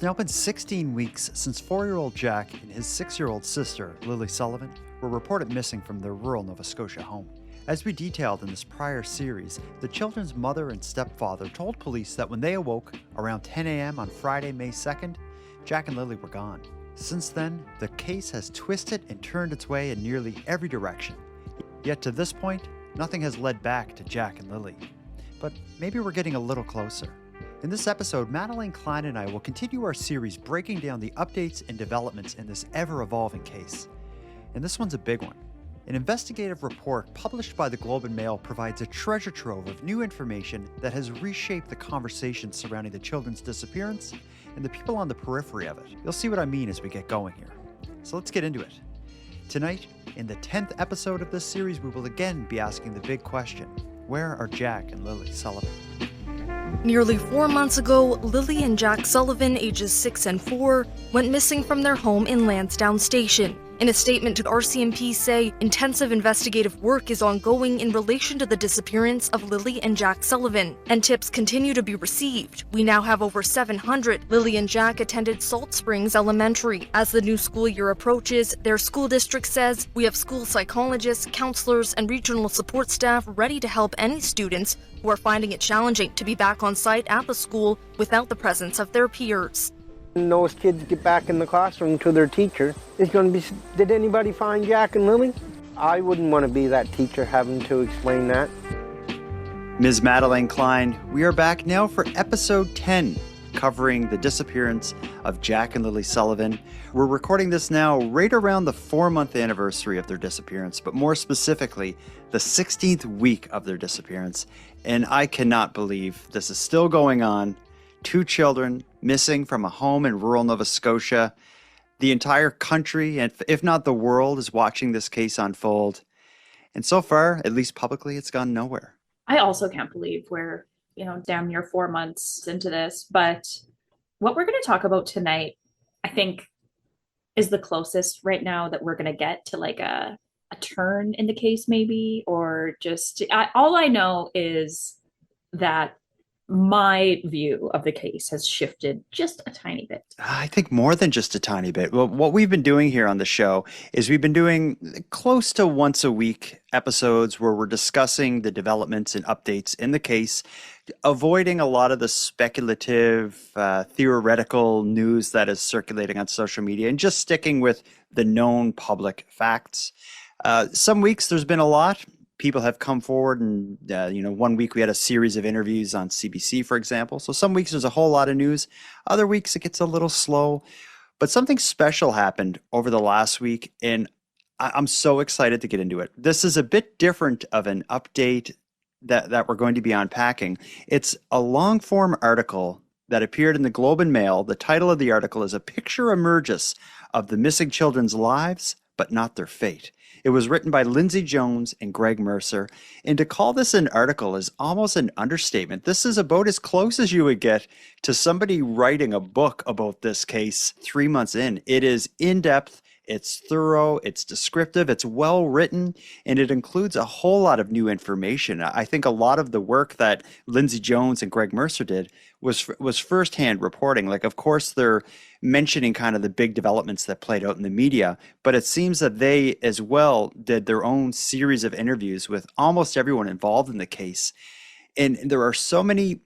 now been 16 weeks since 4-year-old Jack and his 6-year-old sister, Lilly Sullivan, were reported missing from their rural Nova Scotia home. As we detailed in this prior series, the children's mother and stepfather told police that when they awoke around 10 a.m. on Friday, May 2nd, Jack and Lilly were gone. Since then, the case has twisted and turned its way in nearly every direction. Yet to this point, nothing has led back to Jack and Lilly. But maybe we're getting a little closer. In this episode, Madelayne Klein and I will continue our series breaking down the updates and developments in this ever-evolving case. And this one's a big one. An investigative report published by the Globe and Mail provides a treasure trove of new information that has reshaped the conversation surrounding the children's disappearance and the people on the periphery of it. You'll see what I mean as we get going here. So let's get into it. Tonight, in the 10th episode of this series, we will again be asking the big question: where are Jack and Lilly Sullivan? Nearly 4 months ago, Lilly and Jack Sullivan, ages 6 and 4, went missing from their home in Lansdowne Station. In a statement to RCMP say, intensive investigative work is ongoing in relation to the disappearance of Lilly and Jack Sullivan, and tips continue to be received. We now have over 700. Lilly and Jack attended Salt Springs Elementary. As the new school year approaches, their school district says, we have school psychologists, counselors, and regional support staff ready to help any students who are finding it challenging to be back on site at the school without the presence of their peers. When those kids get back in the classroom to their teacher, it's going to be, did anybody find Jack and Lilly? I wouldn't want to be that teacher having to explain that. Ms. Madelayne Klein, we are back now for episode 10, covering the disappearance of Jack and Lilly Sullivan. We're recording this now right around the 4-month anniversary of their disappearance, but more specifically, the 16th week of their disappearance. And I cannot believe this is still going on. 2 children missing from a home in rural Nova Scotia. The entire country, and if not the world, is watching this case unfold. And so far, at least publicly, it's gone nowhere. I also can't believe we're, damn near 4 months into this. But what we're going to talk about tonight, I think, is the closest right now that we're going to get to like a turn in the case, maybe, or just all I know is that my view of the case has shifted just a tiny bit. I think more than just a tiny bit. Well, what we've been doing here on the show is we've been doing close to once a week episodes where we're discussing the developments and updates in the case, avoiding a lot of the speculative, theoretical news that is circulating on social media and just sticking with the known public facts. Some weeks there's been a lot. People have come forward and, 1 week we had a series of interviews on CBC, for example. So some weeks there's a whole lot of news. Other weeks it gets a little slow. But something special happened over the last week, and I'm so excited to get into it. This is a bit different of an update that we're going to be unpacking. It's a long-form article that appeared in the Globe and Mail. The title of the article is "A Picture Emerges of the Missing Children's Lives, but Not Their Fate." It was written by Lindsay Jones and Greg Mercer, and to call this an article is almost an understatement. This is about as close as you would get to somebody writing a book about this case 3 months in. It is in-depth, it's thorough, it's descriptive, it's well written, and it includes a whole lot of new information. I think a lot of the work that Lindsay Jones and Greg Mercer did was firsthand reporting. Like, of course, they're mentioning kind of the big developments that played out in the media, but it seems that they as well did their own series of interviews with almost everyone involved in the case. And there are so many,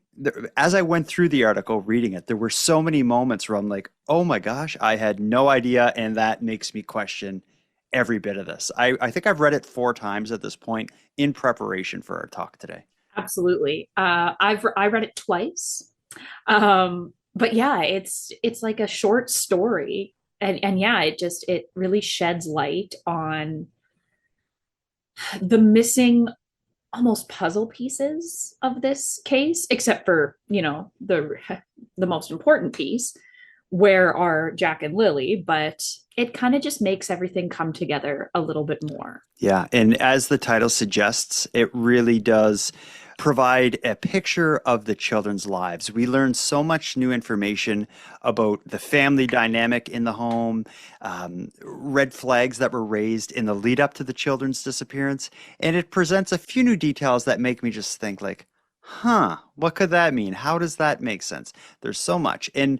as I went through the article reading it, there were so many moments where I'm like, oh my gosh, I had no idea. And that makes me question every bit of this. I think I've read it 4 times at this point in preparation for our talk today. Absolutely. I read it twice. But yeah, it's like a short story. And yeah, it really sheds light on the missing almost puzzle pieces of this case, except for, the most important piece, where are Jack and Lilly, but it kind of just makes everything come together a little bit more. Yeah, and as the title suggests, it really does provide a picture of the children's lives. We learned so much new information about the family dynamic in the home, red flags that were raised in the lead up to the children's disappearance, and it presents a few new details that make me just think like, what could that mean? How does that make sense? There's so much. And,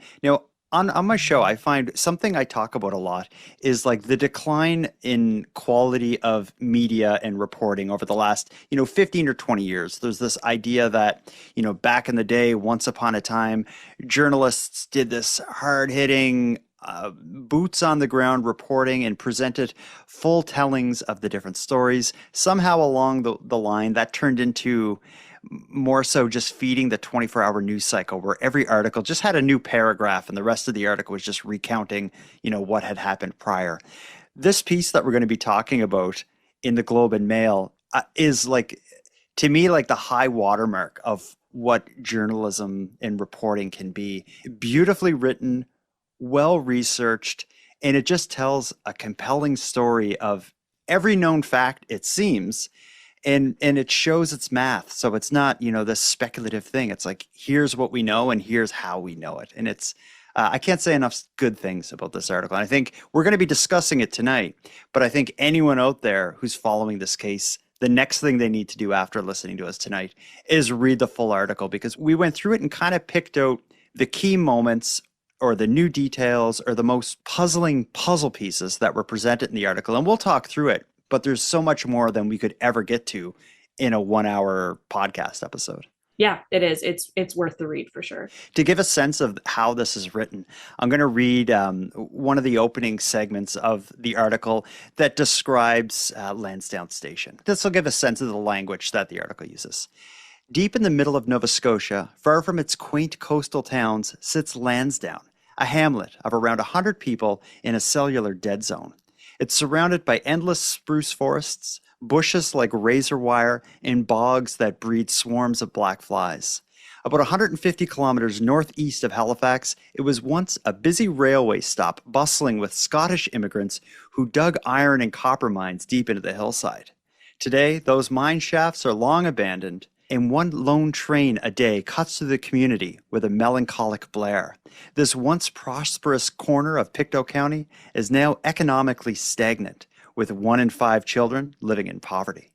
On my show, I find something I talk about a lot is like the decline in quality of media and reporting over the last, 15 or 20 years. There's this idea that, back in the day, once upon a time, journalists did this hard-hitting, boots on the ground reporting and presented full tellings of the different stories. Somehow along the line, that turned into more so just feeding the 24-hour news cycle where every article just had a new paragraph and the rest of the article was just recounting, what had happened prior. This piece that we're going to be talking about in the Globe and Mail is like, to me, like the high watermark of what journalism and reporting can be. Beautifully written, well researched, and it just tells a compelling story of every known fact, it seems, and it shows its math. So it's not, this speculative thing. It's like, here's what we know and here's how we know it. And it's I can't say enough good things about this article. And I think we're going to be discussing it tonight, but I think anyone out there who's following this case, the next thing they need to do after listening to us tonight is read the full article, because we went through it and kind of picked out the key moments or the new details or the most puzzling puzzle pieces that were presented in the article. And we'll talk through it, but there's so much more than we could ever get to in a 1 hour podcast episode. Yeah, it is. It's worth the read for sure. To give a sense of how this is written, I'm going to read one of the opening segments of the article that describes Lansdowne Station. This will give a sense of the language that the article uses. Deep in the middle of Nova Scotia, far from its quaint coastal towns, sits Lansdowne, a hamlet of around 100 people in a cellular dead zone. It's surrounded by endless spruce forests, bushes like razor wire, and bogs that breed swarms of black flies. About 150 kilometers northeast of Halifax, it was once a busy railway stop bustling with Scottish immigrants who dug iron and copper mines deep into the hillside. Today, those mine shafts are long abandoned, and one lone train a day cuts through the community with a melancholic blare. This once prosperous corner of Pictou County is now economically stagnant, with 1 in 5 children living in poverty.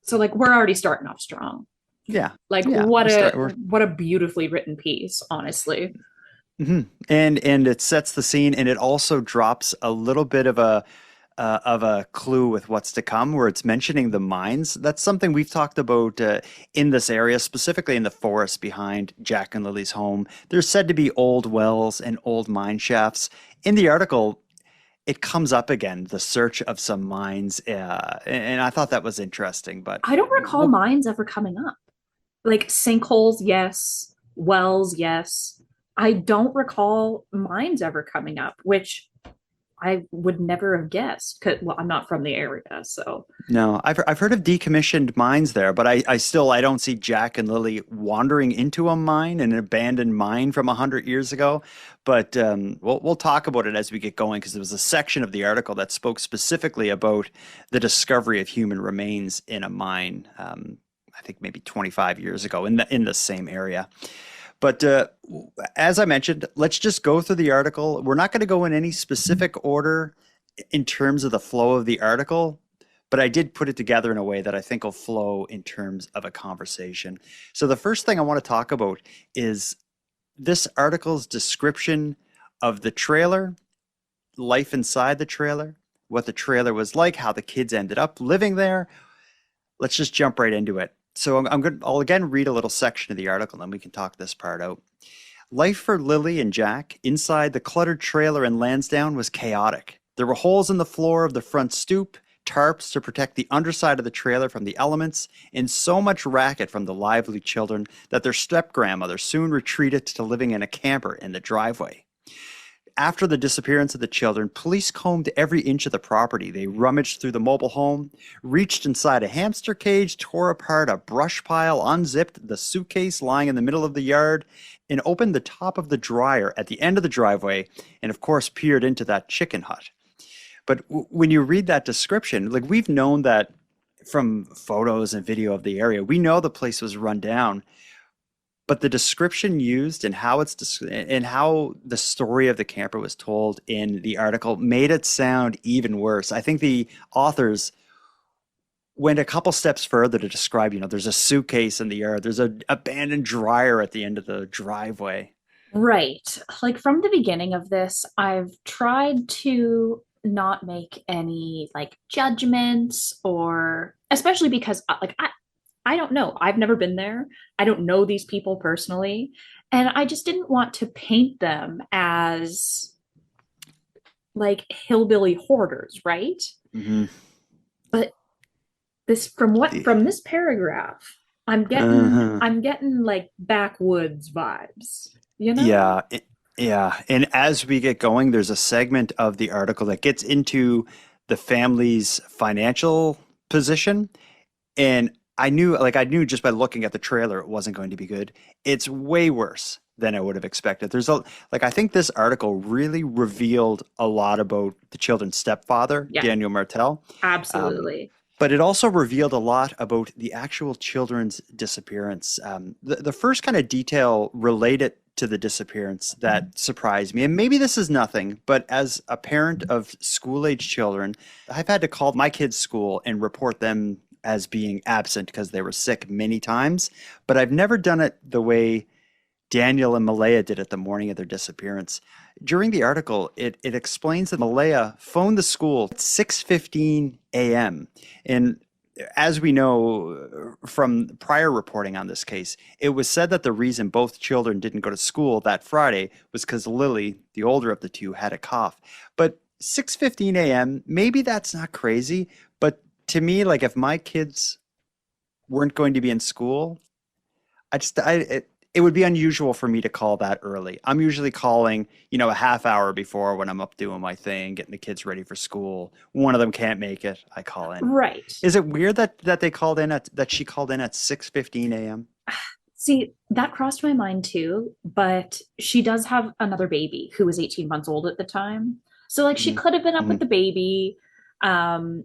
So like we're already starting off strong. Yeah. Like yeah, what a beautifully written piece, honestly. Mm-hmm. And it sets the scene, and it also drops a little bit of a clue with what's to come, where it's mentioning the mines. That's something we've talked about in this area, specifically in the forest behind Jack and Lily's home. There's said to be old wells and old mine shafts. In the article, it comes up again, the search of some mines, and I thought that was interesting. But I don't recall mines ever coming up. Like sinkholes, yes. Wells, yes. I don't recall mines ever coming up, which I would never have guessed. Well, I'm not from the area, so. No, I've heard of decommissioned mines there, but I don't see Jack and Lily wandering into a mine, an abandoned mine from 100 years ago. But we'll talk about it as we get going, because there was a section of the article that spoke specifically about the discovery of human remains in a mine. I think maybe 25 years ago in the same area. But as I mentioned, let's just go through the article. We're not going to go in any specific order in terms of the flow of the article, but I did put it together in a way that I think will flow in terms of a conversation. So the first thing I want to talk about is this article's description of the trailer, life inside the trailer, what the trailer was like, how the kids ended up living there. Let's just jump right into it. So I'll again read a little section of the article, and then we can talk this part out. Life for Lily and Jack inside the cluttered trailer in Lansdowne was chaotic. There were holes in the floor of the front stoop, tarps to protect the underside of the trailer from the elements, and so much racket from the lively children that their step-grandmother soon retreated to living in a camper in the driveway. After the disappearance of the children, police combed every inch of the property. They rummaged through the mobile home, reached inside a hamster cage, tore apart a brush pile, unzipped the suitcase lying in the middle of the yard, and opened the top of the dryer at the end of the driveway, and of course peered into that chicken hut. But when you read that description, like, we've known that from photos and video of the area, we know the place was run down. But the description used and how how the story of the camper was told in the article made it sound even worse. I think the authors went a couple steps further to describe, there's a suitcase in the yard, there's an abandoned dryer at the end of the driveway. Right. Like from the beginning of this, I've tried to not make any like judgments or especially because I don't know. I've never been there. I don't know these people personally, and I just didn't want to paint them as like hillbilly hoarders, right? Hmm. But this from this paragraph, Uh-huh. I'm getting like backwoods vibes, you know? Yeah, yeah. And as we get going, there's a segment of the article that gets into the family's financial position. And I knew just by looking at the trailer, it wasn't going to be good. It's way worse than I would have expected. I think this article really revealed a lot about the children's stepfather, Yeah, Daniel Martel. Um, absolutely. but it also revealed a lot about the actual children's disappearance. The first kind of detail related to the disappearance that surprised me, and maybe this is nothing, but as a parent of school-age children, I've had to call my kids' school and report them as being absent because they were sick many times, but I've never done it the way Daniel and Malaya did it the morning of their disappearance. During the article, it explains that Malaya phoned the school at 6:15 a.m. And as we know from prior reporting on this case, it was said that the reason both children didn't go to school that Friday was because Lily, the older of the two, had a cough. But 6:15 a.m., maybe that's not crazy, but to me, like if my kids weren't going to be in school, it would be unusual for me to call that early. I'm usually calling, a half hour before when I'm up doing my thing, getting the kids ready for school. One of them can't make it, I call in. Right. Is it weird that she called in at 6:15 a.m.? See, that crossed my mind too, but she does have another baby who was 18 months old at the time. So like she Hmm. could have been up Hmm. with the baby. Um,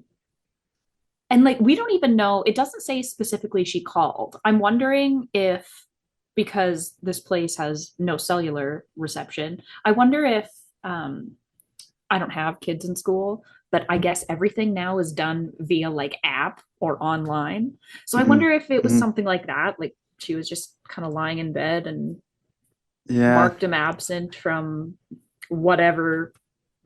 and like we don't even know, it doesn't say specifically she called. I'm wondering if because this place has no cellular reception, I wonder if I don't have kids in school, but I guess everything now is done via like app or online. So I Hmm. wonder if it was Hmm. something like that, like she was just kind of lying in bed and Yeah. marked him absent from whatever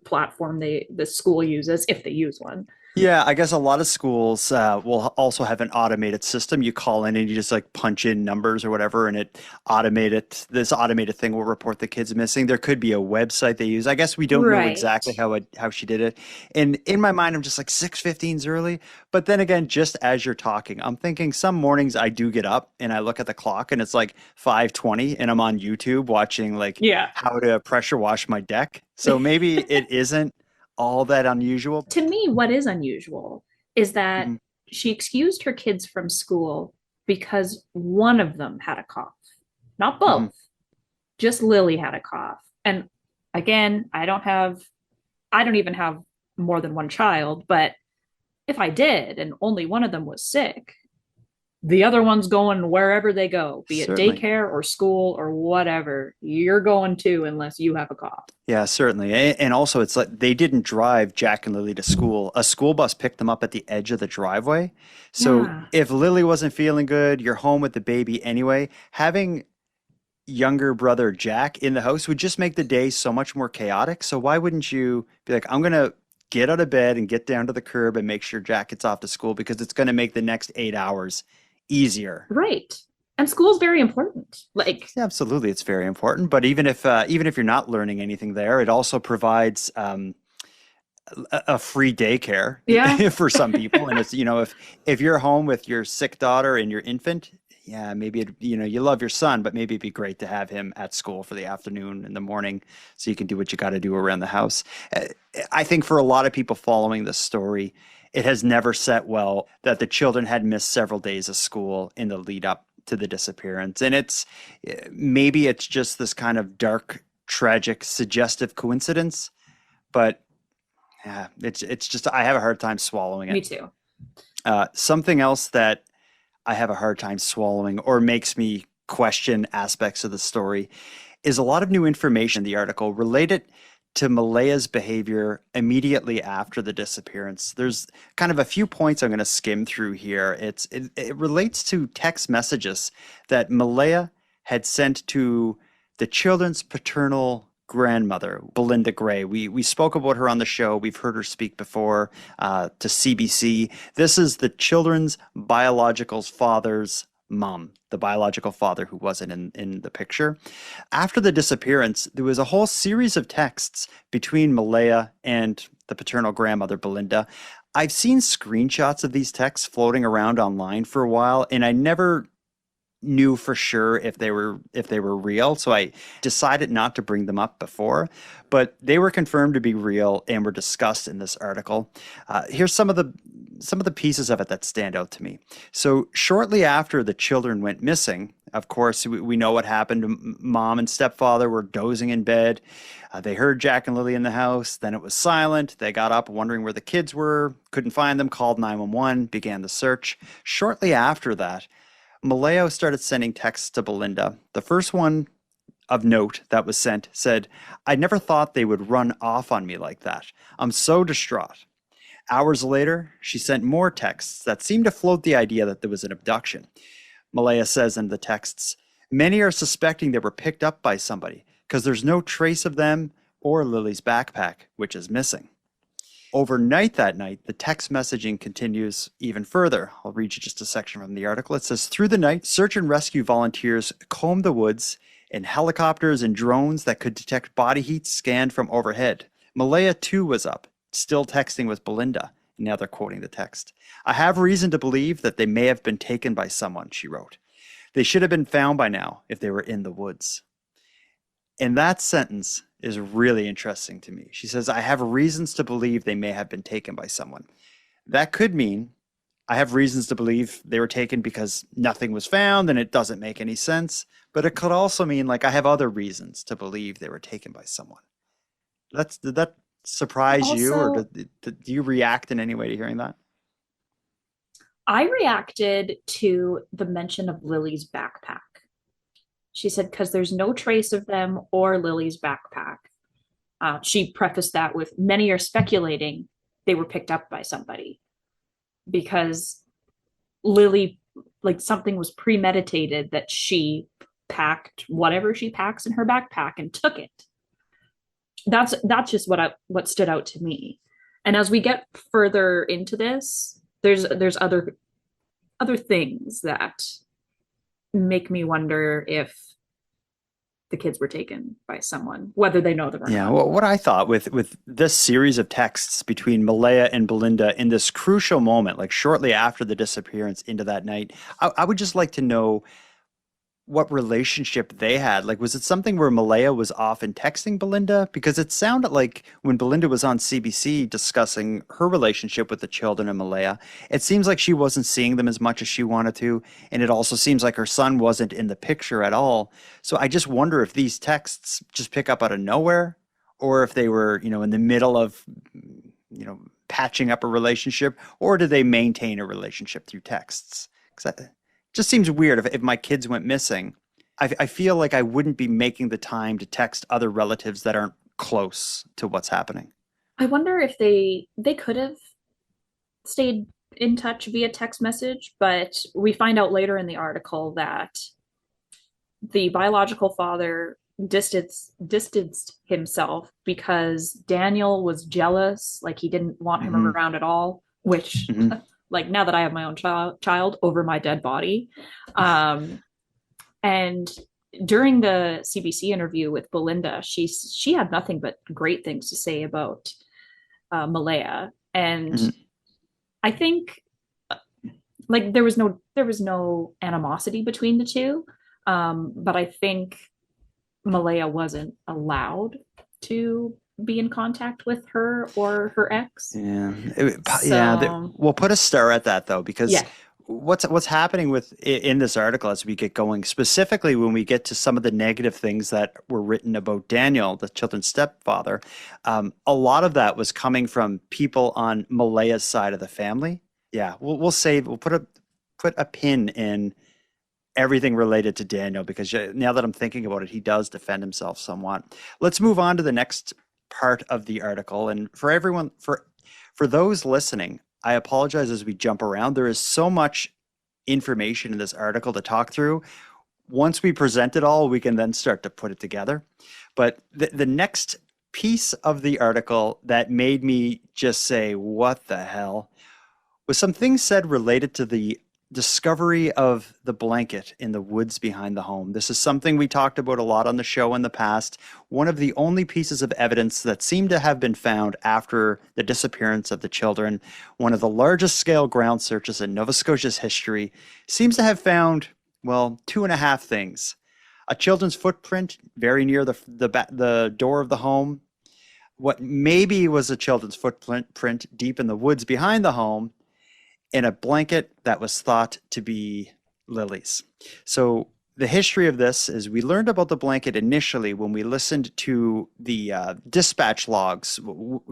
platform the school uses if they use one. Yeah, I guess a lot of schools will also have an automated system. You call in and you just like punch in numbers or whatever, and this automated thing will report the kids missing. There could be a website they use. I guess we don't know Right. exactly how she did it. And in my mind, I'm just like 6:15's early. But then again, just as you're talking, I'm thinking some mornings I do get up and I look at the clock and it's like 5:20 and I'm on YouTube watching like Yeah. how to pressure wash my deck. So maybe it isn't all that unusual. To me, what is unusual is that Mhm. she excused her kids from school because one of them had a cough, not Mhm. both. Just Lily had a cough. And again, I don't even have more than one child, but if I did and only one of them was sick, the other one's going wherever they go, be it Certainly. daycare or school or whatever. You're going too unless you have a cough. Yeah, certainly. And also, it's like they didn't drive Jack and Lily to school. A school bus picked them up at the edge of the driveway. So Yeah. if Lily wasn't feeling good, you're home with the baby anyway. Having younger brother Jack in the house would just make the day so much more chaotic. So why wouldn't you be like, I'm gonna get out of bed and get down to the curb and make sure Jack gets off to school because it's gonna make the next 8 hours easier. Right. And school's very important. Like, Yeah, absolutely, it's very important. But even if you're not learning anything there, it also provides a free daycare yeah. for some people. And it's, if you're home with your sick daughter and your infant, yeah, maybe you love your son, but maybe it'd be great to have him at school for the afternoon and the morning so you can do what you got to do around the house. Uh, I think for a lot of people following this story, it has never set well that the children had missed several days of school in the lead up to the disappearance. And maybe it's just this kind of dark, tragic, suggestive coincidence, but yeah, it's just I have a hard time swallowing Me it. too. Something else that I have a hard time swallowing or makes me question aspects of the story is a lot of new information in the article related to Malaya's behavior immediately after the disappearance. There's kind of a few points I'm going to skim through here. It relates to text messages that Malaya had sent to the children's paternal grandmother, Belinda Gray. We spoke about her on the show. We've heard her speak before to CBC. This is the children's biological father's mom, the biological father who wasn't in the picture. After the disappearance, there was a whole series of texts between Malaya and the paternal grandmother, Belinda. I've seen screenshots of these texts floating around online for a while, and I never knew for sure if they were real, so I decided not to bring them up before, but they were confirmed to be real and were discussed in this article. Here's some of the pieces of it that stand out to me. So shortly after the children went missing, of course, we know what happened. Mom and stepfather were dozing in bed. They heard Jack and Lilly in the house. Then it was silent. They got up wondering where the kids were, couldn't find them, called 911, began the search. Shortly after that, Malaya started sending texts to Belinda. The first one of note that was sent said, "I never thought they would run off on me like that. I'm so distraught." Hours later, she sent more texts that seemed to float the idea that there was an abduction. Malaya says in the texts, "Many are suspecting they were picked up by somebody because there's no trace of them or Lily's backpack, which is missing." Overnight that night, the text messaging continues even further. I'll read you just a section from the article. It says, "Through the night, search and rescue volunteers combed the woods, and helicopters and drones that could detect body heat scanned from overhead. Malaya too was up, still texting with Belinda." Now they're quoting the text. "I have reason to believe that they may have been taken by someone," she wrote. "They should have been found by now if they were in the woods." And that sentence is really interesting to me. She says, "I have reasons to believe they may have been taken by someone." That could mean I have reasons to believe they were taken because nothing was found and it doesn't make any sense. But it could also mean like I have other reasons to believe they were taken by someone. Did that surprise you, or Also, do you react in any way to hearing that? I reacted to the mention of Lily's backpack. She said, because there's no trace of them or Lily's backpack. She prefaced that with, "Many are speculating they were picked up by somebody," because Lily, like something was premeditated that she packed whatever she packs in her backpack and took it. That's just what stood out to me. And as we get further into this, there's other things that make me wonder if the kids were taken by someone, whether they know them or Yeah, not. well, what I thought with this series of texts between Malaya and Belinda in this crucial moment, like shortly after the disappearance into that night, I would just like to know what relationship they had. Like, was it something where Malaya was often texting Belinda? Because it sounded like when Belinda was on CBC discussing her relationship with the children and Malaya, it seems like she wasn't seeing them as much as she wanted to. And it also seems like her son wasn't in the picture at all. So I just wonder if these texts just pick up out of nowhere, or if they were, in the middle of, patching up a relationship, or do they maintain a relationship through texts? Because just seems weird if my kids went missing. I feel like I wouldn't be making the time to text other relatives that aren't close to what's happening. I wonder if they could have stayed in touch via text message, but we find out later in the article that the biological father distanced himself because Daniel was jealous, like he didn't want him Hmm. around at all, which Hmm. like now that I have my own child over my dead body. And during the CBC interview with Belinda, she had nothing but great things to say about Malaya, and Hmm. I think like there was no animosity between the two, but I think Malaya wasn't allowed to be in contact with her or her ex. Yeah, So we'll put a star at that though, because yeah, what's happening in this article as we get going, specifically when we get to some of the negative things that were written about Daniel, the children's stepfather, a lot of that was coming from people on Malaya's side of the family. Yeah, we'll put a pin in everything related to Daniel, because now that I'm thinking about it, he does defend himself somewhat. Let's move on to the next part of the article. And for everyone, for those listening, I apologize as we jump around. There is so much information in this article to talk through. once we present it all, we can then start to put it together. But the next piece of the article that made me just say, what the hell, was some things said related to the discovery of the blanket in the woods behind the home. This is something we talked about a lot on the show in the past. One of the only pieces of evidence that seemed to have been found after the disappearance of the children. One of the largest scale ground searches in Nova Scotia's history seems to have found, well, two and a half things. A children's footprint very near the door of the home. What maybe was a children's footprint deep in the woods behind the home, in a blanket that was thought to be Lilly's. So the history of this is we learned about the blanket initially when we listened to the dispatch logs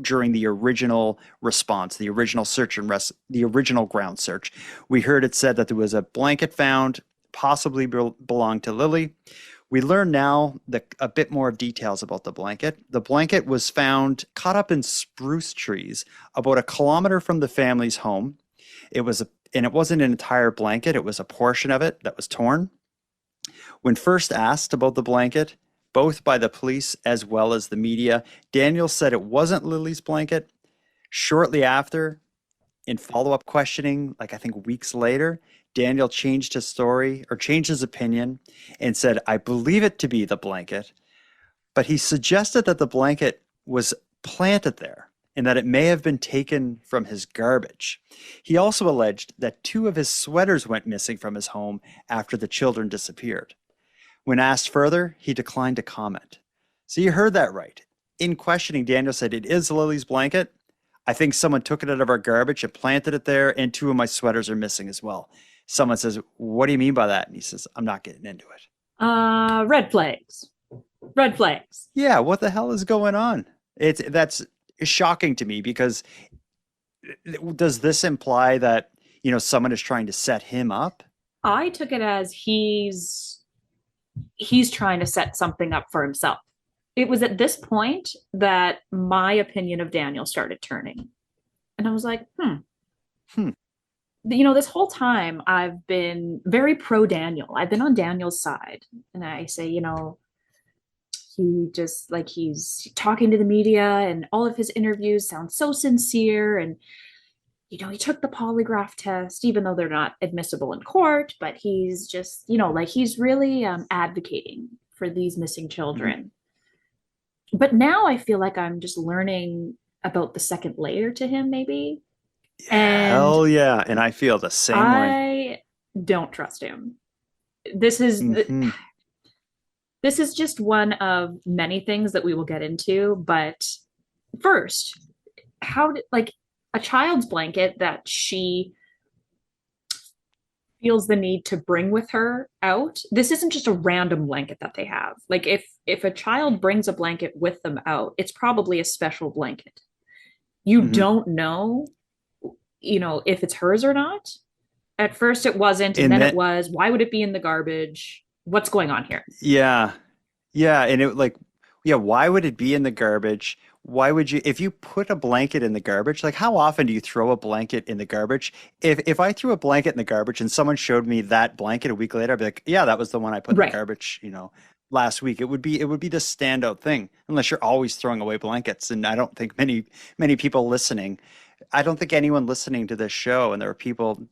during the original response, the original search and the original ground search. We heard it said that there was a blanket found, possibly belonged to Lilly. We learn now a bit more details about the blanket. The blanket was found caught up in spruce trees about 1 kilometer from the family's home. It wasn't an entire blanket. It was a portion of it that was torn. When first asked about the blanket, both by the police as well as the media, Daniel said it wasn't Lilly's blanket. Shortly after, in follow-up questioning, like I think weeks later, Daniel changed his story or changed his opinion and said, I believe it to be the blanket, but he suggested that the blanket was planted there and that it may have been taken from his garbage. He also alleged that 2 of his sweaters went missing from his home after the children disappeared. When asked further, he declined to comment. So you heard that right. In questioning, Daniel said, it is Lilly's blanket. I think someone took it out of our garbage and planted it there, and 2 of my sweaters are missing as well. Someone says, what do you mean by that? And he says, I'm not getting into it. Red flags. Red flags. Yeah, what the hell is going on? That's shocking to me, because does this imply that, someone is trying to set him up? I took it as he's trying to set something up for himself. It was at this point that my opinion of Daniel started turning. And I was like, this whole time I've been very pro Daniel. I've been on Daniel's side. And I say, he just he's talking to the media and all of his interviews sound so sincere. And, he took the polygraph test, even though they're not admissible in court, but he's just, he's really advocating for these missing children. But now I feel like I'm just learning about the second layer to him, maybe. Hell yeah. And I feel the same way. I don't trust him. This is this is just one of many things that we will get into. But first, how did a child's blanket that she feels the need to bring with her out? This isn't just a random blanket that they have. If a child brings a blanket with them out, it's probably a special blanket. You don't know, if it's hers or not. At first it wasn't, and then it was. Why would it be in the garbage? What's going on here? Yeah. And why would it be in the garbage? Why would you, if you put a blanket in the garbage, how often do you throw a blanket in the garbage? If I threw a blanket in the garbage and someone showed me that blanket a week later, I'd be like, yeah, that was the one I put in the garbage, last week. It would be the standout thing, unless you're always throwing away blankets. And I don't think many people listening, I don't think anyone listening to this show, and there are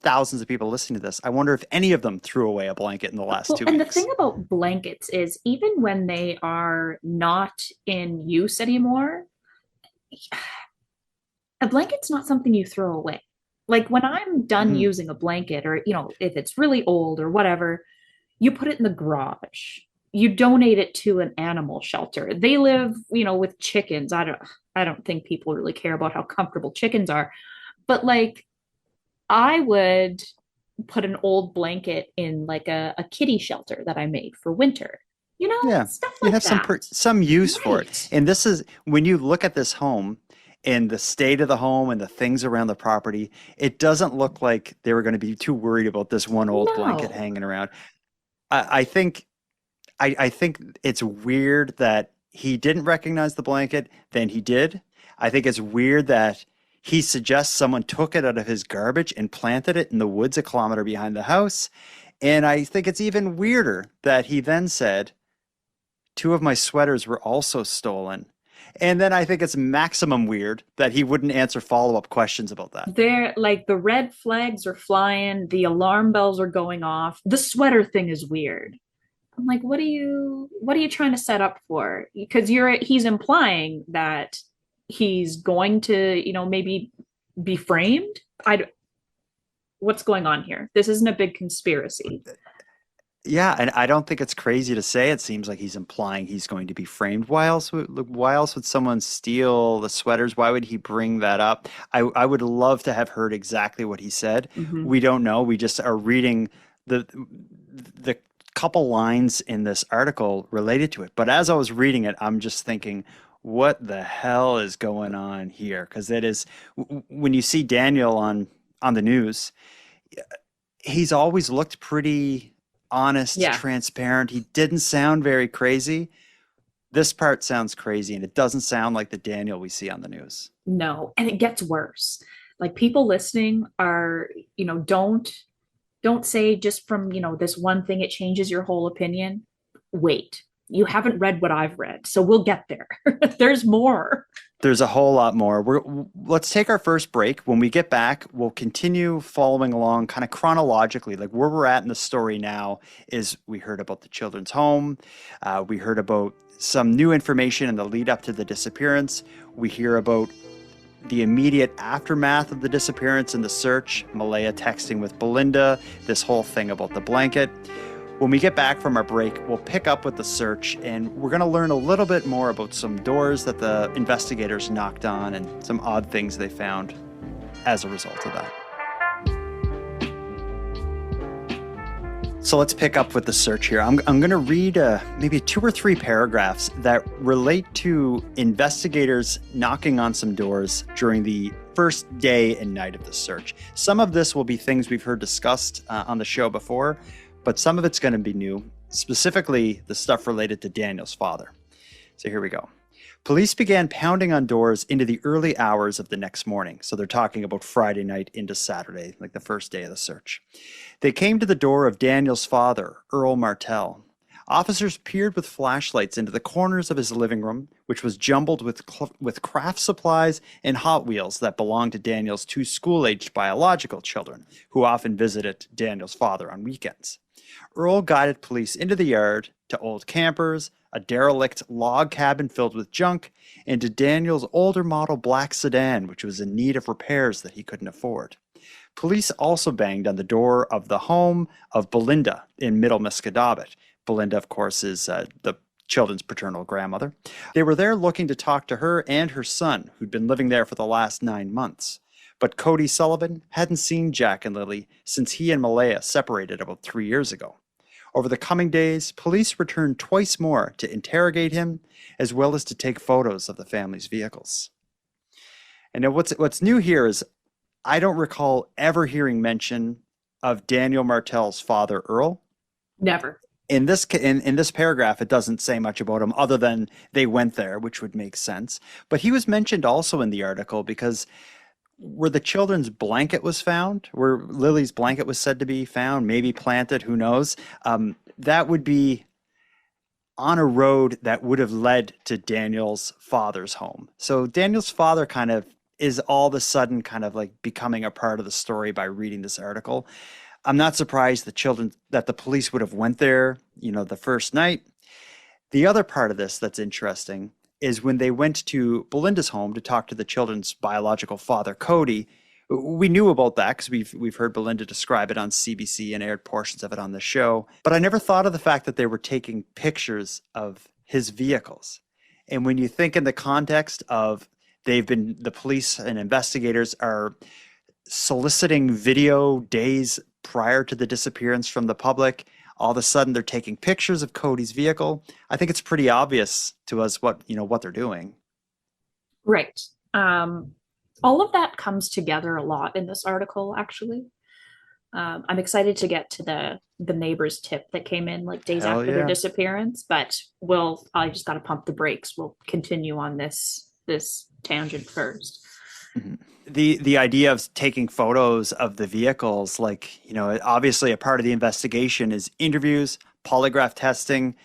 thousands of people listening to this, I wonder if any of them threw away a blanket in the last 2 weeks. And the thing about blankets is, even when they are not in use anymore, a blanket's not something you throw away. When I'm done using a blanket, or if it's really old or whatever, you put it in the garage. You donate it to an animal shelter. They live, with chickens. I don't think people really care about how comfortable chickens are, but I would put an old blanket in a kitty shelter that I made for winter. Stuff like that. You have some use for it. And this is, when you look at this home and the state of the home and the things around the property, it doesn't look like they were going to be too worried about this one old blanket hanging around. I think it's weird that he didn't recognize the blanket, then he did. I think it's weird that he suggests someone took it out of his garbage and planted it in the woods 1 kilometer behind the house. And I think it's even weirder that he then said, two of my sweaters were also stolen. And then I think it's maximum weird that he wouldn't answer follow-up questions about that. They're like the red flags are flying, the alarm bells are going off. The sweater thing is weird. I'm like, what are you trying to set up for? Because he's implying that he's going to, maybe be framed. What's going on here? This isn't a big conspiracy. Yeah, and I don't think it's crazy to say it seems like he's implying he's going to be framed. Why else would someone steal the sweaters? Why would he bring that up? I would love to have heard exactly what he said. Mhm. We don't know. We just are reading the couple lines in this article related to it. But as I was reading it, I'm just thinking, what the hell is going on here? Because it is when you see Daniel on the news, he's always looked pretty honest, Yeah. transparent. He didn't sound very crazy. This part sounds crazy, and it doesn't sound like the Daniel we see on the news. No, and it gets worse. Like people listening are, don't say just from, this one thing it changes your whole opinion. Wait. You haven't read what I've read, so we'll get there. There's more. There's a whole lot more. Let's take our first break. When we get back, we'll continue following along kind of chronologically. Like where we're at in the story now is we heard about the children's home. We heard about some new information in the lead up to the disappearance. We hear about the immediate aftermath of the disappearance and the search, Malaya texting with Belinda, this whole thing about the blanket. When we get back from our break, we'll pick up with the search, and we're going to learn a little bit more about some doors that the investigators knocked on and some odd things they found as a result of that. So let's pick up with the search here. I'm going to read maybe 2 or 3 paragraphs that relate to investigators knocking on some doors during the first day and night of the search. Some of this will be things we've heard discussed on the show before, but some of it's going to be new, specifically the stuff related to Daniel's father. So here we go. Police began pounding on doors into the early hours of the next morning. So they're talking about Friday night into Saturday, like the first day of the search. They came to the door of Daniel's father, Earl Martell. Officers peered with flashlights into the corners of his living room, which was jumbled with craft supplies and Hot Wheels that belonged to Daniel's 2 school-aged biological children, who often visited Daniel's father on weekends. Earl guided police into the yard, to old campers, a derelict log cabin filled with junk, and to Daniel's older model black sedan, which was in need of repairs that he couldn't afford. Police also banged on the door of the home of Belinda in Middle Musquodoboit. Belinda, of course, is the children's paternal grandmother. They were there looking to talk to her and her son, who'd been living there for the last 9 months. But Cody Sullivan hadn't seen Jack and Lilly since he and Malaya separated about 3 years ago. Over the coming days, police returned twice more to interrogate him, as well as to take photos of the family's vehicles. And now what's new here is I don't recall ever hearing mention of Daniel Martell's father, Earl. Never. In this paragraph, it doesn't say much about him other than they went there, which would make sense. But he was mentioned also in the article because where the children's blanket was found, where Lily's blanket was said to be found, maybe planted, who knows, that would be on a road that would have led to Daniel's father's home. So Daniel's father kind of is all of a sudden kind of like becoming a part of the story by reading this article. I'm not surprised that the police would have went there, the first night. The other part of this that's interesting is when they went to Belinda's home to talk to the children's biological father, Cody. We knew about that because we've heard Belinda describe it on CBC and aired portions of it on the show. But I never thought of the fact that they were taking pictures of his vehicles. And when you think in the context of the police and investigators are soliciting video days prior to the disappearance from the public, all of a sudden they're taking pictures of Cody's vehicle. I think it's pretty obvious to us what they're doing. Right. All of that comes together a lot in this article, actually. I'm excited to get to the neighbor's tip that came in like days after their disappearance, but I just got to pump the brakes. We'll continue on this tangent first. Mhm. The idea of taking photos of the vehicles, like, obviously a part of the investigation is interviews, polygraph testing.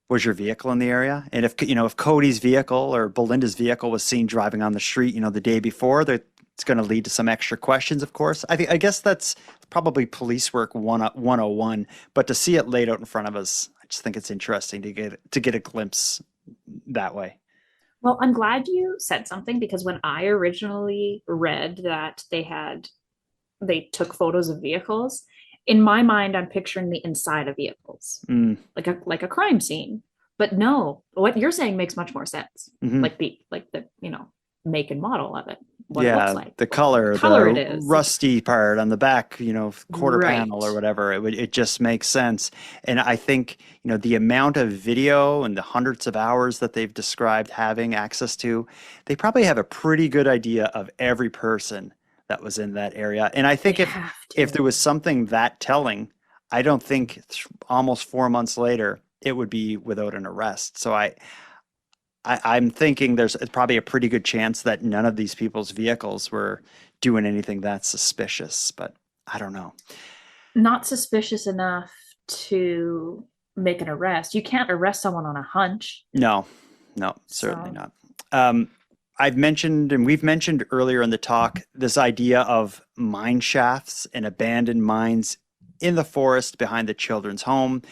Was your vehicle in the area? And if Cody's vehicle or Belinda's vehicle was seen driving on the street, the day before, it's going to lead to some extra questions, of course. I guess that's probably police work 101, but to see it laid out in front of us, I just think it's interesting to get a glimpse that way. Well, I'm glad you said something because when I originally read that they took photos of vehicles, in my mind I'm picturing the inside of vehicles, Mm, like a crime scene. But no, what you're saying makes much more sense. hmm Like the make and model of it, what it looks Yeah, like, the what color, color it the is. rusty part on the back, quarter panel Right. or whatever, it just makes sense. And I think, the amount of video and the hundreds of hours that they've described having access to, they probably have a pretty good idea of every person that was in that area. And I They think if have if there to. was something that telling, I don't think almost 4 months later it would be without an arrest. So I'm thinking there's probably a pretty good chance that none of these people's vehicles were doing anything that suspicious, but I don't know. Not suspicious enough to make an arrest. You can't arrest someone on a hunch. No, no, certainly So, not. Um, I've mentioned, and we've mentioned earlier in the talk, this idea of mine shafts and abandoned mines in the forest behind the children's home.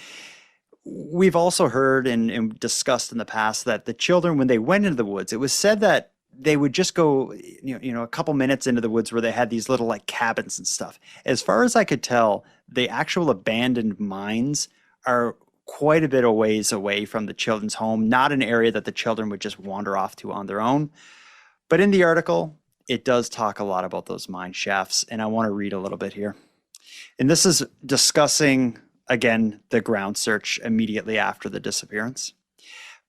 We've also heard and discussed in the past that the children, when they went into the woods, it was said that they would just go, a couple minutes into the woods where they had these little like cabins and stuff. As far as I could tell, the actual abandoned mines are quite a bit of ways away from the children's home, not an area that the children would just wander off to on their own. But in the article, it does talk a lot about those mine shafts, and I want to read a little bit here. And this is discussing, again, the ground search immediately after the disappearance.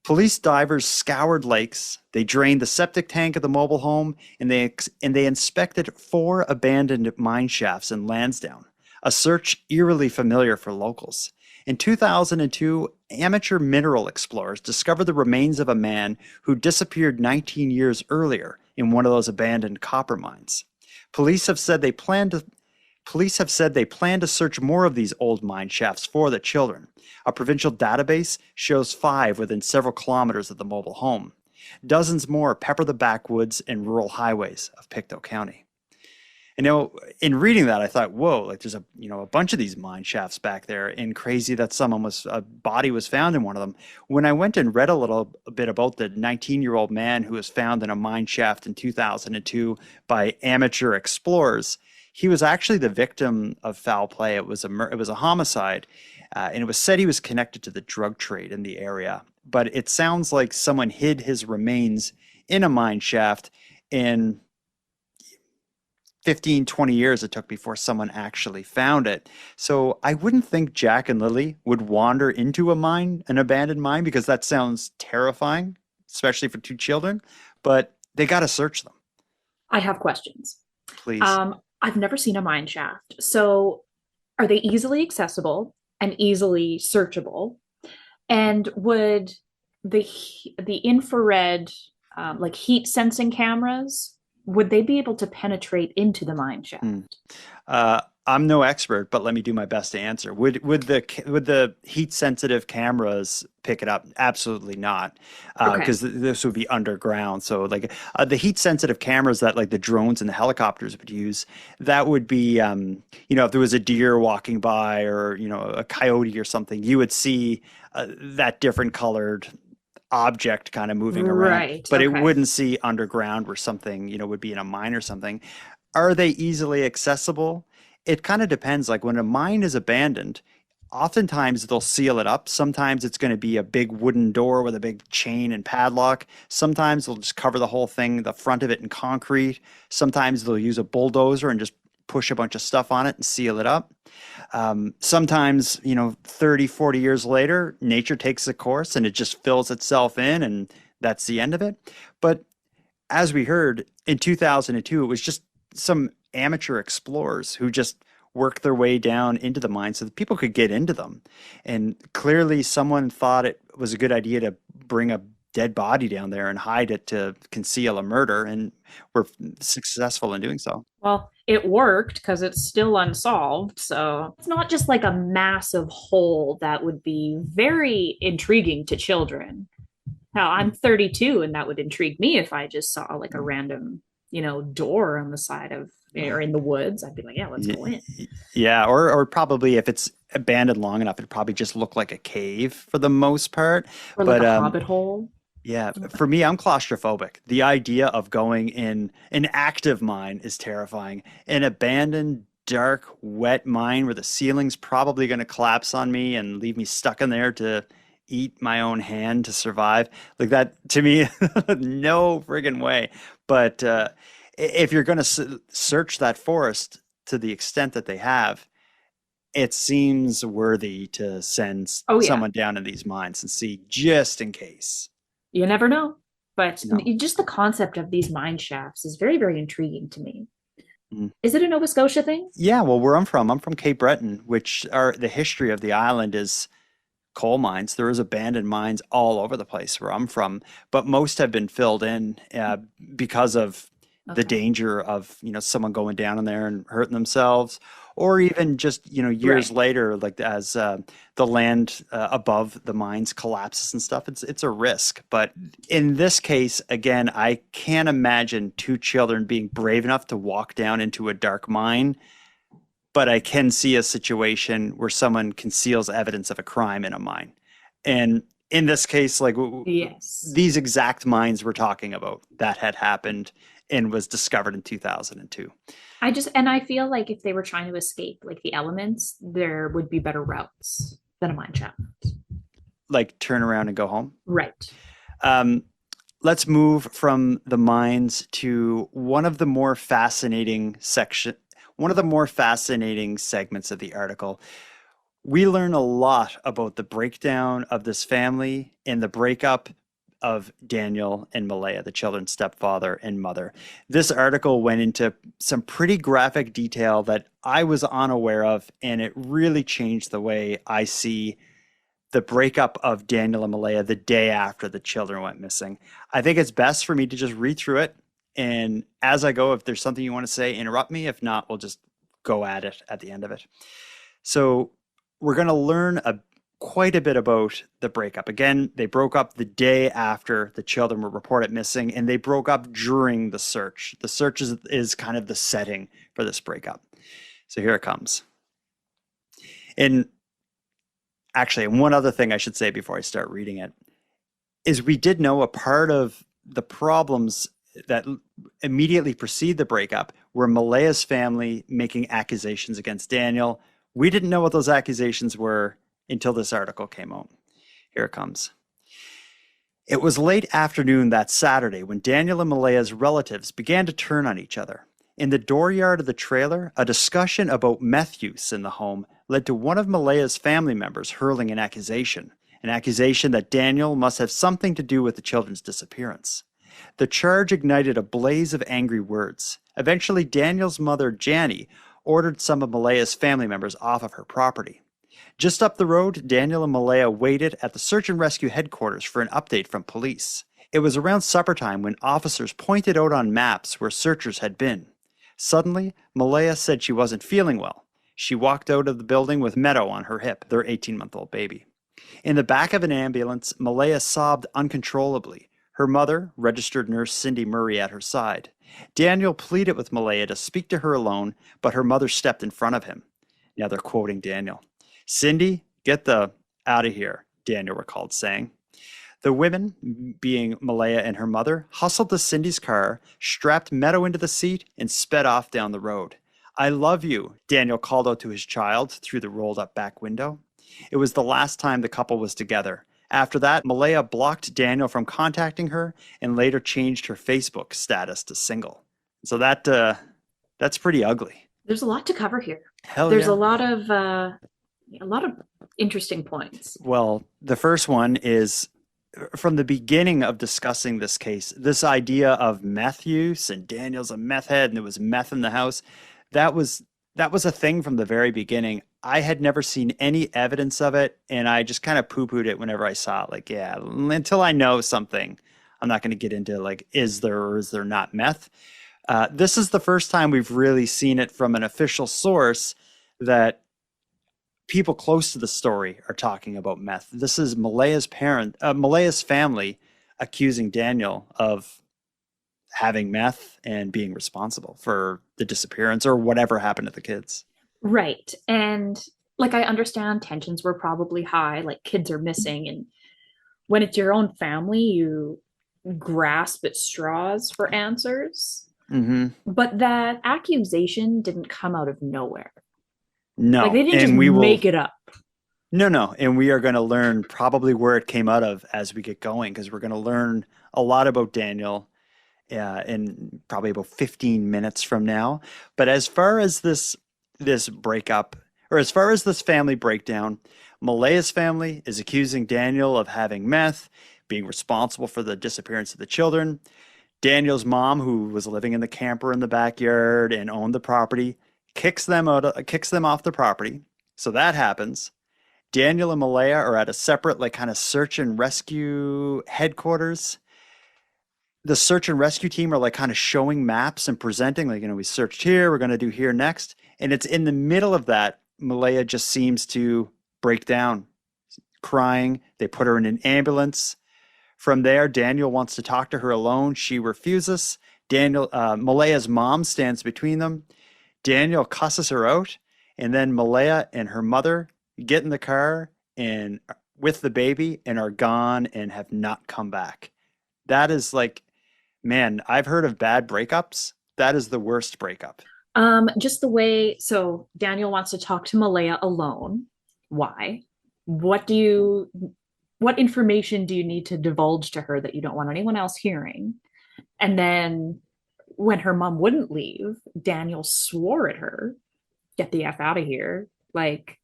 Police divers scoured lakes, they drained the septic tank of the mobile home, and they inspected 4 abandoned mine shafts in Lansdowne, a search eerily familiar for locals. In 2002, amateur mineral explorers discovered the remains of a man who disappeared 19 years earlier in one of those abandoned copper mines. Police have said they plan to search more of these old mine shafts for the children. A provincial database shows 5 within several kilometers of the mobile home. Dozens more pepper the backwoods and rural highways of Pictou County. And in reading that, I thought, whoa, like there's a bunch of these mine shafts back there, and crazy that a body was found in one of them. When I went and read a bit about the 19-year-old man who was found in a mine shaft in 2002 by amateur explorers, he was actually the victim of foul play. It was a homicide, and it was said he was connected to the drug trade in the area. But it sounds like someone hid his remains in a mine shaft, and 15, 20 years it took before someone actually found it. So I wouldn't think Jack and Lily would wander into an abandoned mine, because that sounds terrifying, especially for 2 children, but they got to search them. I have questions. Please. I've never seen a mine shaft. So, are they easily accessible and easily searchable? And would the infrared, like heat sensing cameras, would they be able to penetrate into the mine shaft? I'm no expert, but let me do my best to answer. Would the heat sensitive cameras pick it up? Absolutely not, because this would be underground. So like the heat sensitive cameras that like the drones and the helicopters would use, that would be if there was a deer walking by or a coyote or something, you would see that different colored object kind of moving around, Right. but it Okay. wouldn't see underground where something would be in a mine or something. Are they easily accessible? It kind of depends. Like when a mine is abandoned, oftentimes they'll seal it up. Sometimes it's going to be a big wooden door with a big chain and padlock. Sometimes they'll just cover the whole thing, the front of it, in concrete. Sometimes they'll use a bulldozer and just push a bunch of stuff on it and seal it up. Sometimes, 30, 40 years later, nature takes a course and it just fills itself in, and that's the end of it. But as we heard, in 2002, it was just some amateur explorers who just worked their way down into the mine so that people could get into them. And clearly someone thought it was a good idea to bring a dead body down there and hide it to conceal a murder, and were successful in doing so. Well, it worked because it's still unsolved. So it's not just like a massive hole that would be very intriguing to children. Now, I'm 32, and that would intrigue me if I just saw like a random, door on the side of or in the woods. I'd be like, yeah, let's go in. Yeah, or probably if it's abandoned long enough, it'd probably just look like a cave for the most part. Or like a hobbit hole. Yeah, for me, I'm claustrophobic. The idea of going in an active mine is terrifying. An abandoned, dark, wet mine where the ceiling's probably going to collapse on me and leave me stuck in there to eat my own hand to survive. Like that, to me, no friggin' way. But if you're going to search that forest to the extent that they have, it seems worthy to send someone down in these mines and see just in case. You never know. But just the concept of these mine shafts is very, very intriguing to me. Mm. Is it a Nova Scotia thing? Yeah, well, where I'm from Cape Breton, which the history of the island is coal mines. There is abandoned mines all over the place where I'm from, but most have been filled in because of the danger of, someone going down in there and hurting themselves, or even just, years later, like as the land above the mines collapses and stuff. It's a risk. But in this case, again, I can't imagine two children being brave enough to walk down into a dark mine. But I can see a situation where someone conceals evidence of a crime in a mine. And in this case, like these exact mines we're talking about, that had happened and was discovered in 2002. I feel like if they were trying to escape like the elements, there would be better routes than a mine shaft. Like turn around and go home? Right. Let's move from the mines to one of the more fascinating segments of the article. We learn a lot about the breakdown of this family and the breakup of Daniel and Madelayne, the children's stepfather and mother. This article went into some pretty graphic detail that I was unaware of, and it really changed the way I see the breakup of Daniel and Madelayne the day after the children went missing. I think it's best for me to just read through it, and as I go, if there's something you want to say, interrupt me. If not, we'll just go at it at the end of it. So we're going to learn quite a bit about the breakup. Again, they broke up the day after the children were reported missing, and they broke up during the search. The search is kind of the setting for this breakup. So here it comes. And actually, one other thing I should say before I start reading it is we did know a part of the problems that immediately precede the breakup were Malayne's family making accusations against Daniel. We didn't know what those accusations were until this article came out. Here it comes. It was late afternoon that Saturday when Daniel and Malayne's relatives began to turn on each other. In the dooryard of the trailer, a discussion about meth use in the home led to one of Malayne's family members hurling an accusation that Daniel must have something to do with the children's disappearance. The charge ignited a blaze of angry words. Eventually, Daniel's mother, Janie, ordered some of Malayne's family members off of her property. Just up the road, Daniel and Madelayne waited at the search and rescue headquarters for an update from police. It was around supper time when officers pointed out on maps where searchers had been. Suddenly, Madelayne said she wasn't feeling well. She walked out of the building with Meadow on her hip, their 18-month-old baby. In the back of an ambulance, Madelayne sobbed uncontrollably, her mother, registered nurse Cindy Murray, at her side. Daniel pleaded with Madelayne to speak to her alone, but her mother stepped in front of him. Now they're quoting Daniel. "Cindy, get the out of here," Daniel recalled saying. The women, being Madelayne and her mother, hustled to Cindy's car, strapped Meadow into the seat, and sped off down the road. "I love you," Daniel called out to his child through the rolled-up back window. It was the last time the couple was together. After that, Madelayne blocked Daniel from contacting her and later changed her Facebook status to single. So that's pretty ugly. There's a lot to cover here. There's a lot of interesting points. Well, the first one is from the beginning of discussing this case, this idea of meth use and Daniel's a meth head and there was meth in the house. That was a thing from the very beginning. I had never seen any evidence of it, and I just kind of poo-pooed it whenever I saw it. Like, yeah, until I know something, I'm not going to get into like, is there or is there not meth? This is the first time we've really seen it from an official source that people close to the story are talking about meth. This is Malaya's family accusing Daniel of having meth and being responsible for the disappearance or whatever happened to the kids. Right. And like I understand tensions were probably high, like kids are missing. And when it's your own family, you grasp at straws for answers. Mm-hmm. But that accusation didn't come out of nowhere. Like No, they didn't just and we will. make it up. No, and we are going to learn probably where it came out of as we get going, because we're going to learn a lot about Daniel in probably about 15 minutes from now. But as far as this breakup, or as far as this family breakdown, Malaya's family is accusing Daniel of having meth, being responsible for the disappearance of the children. Daniel's mom, who was living in the camper in the backyard and owned the property, kicks them off the property. So that happens. Daniel and Malaya are at a separate, like, kind of search and rescue headquarters. The search and rescue team are like kind of showing maps and presenting, like, we searched here, we're going to do here next. And it's in the middle of that, Malaya just seems to break down, crying. They put her in an ambulance. From there, Daniel wants to talk to her alone. She refuses. Malaya's mom stands between them. Daniel cusses her out, and then Malaya and her mother get in the car and with the baby and are gone and have not come back. That is like, man, I've heard of bad breakups. That is the worst breakup. Just the way, so Daniel wants to talk to Malaya alone. Why? What information do you need to divulge to her that you don't want anyone else hearing? And then when her mom wouldn't leave, Daniel swore at her, get the F out of here. Like,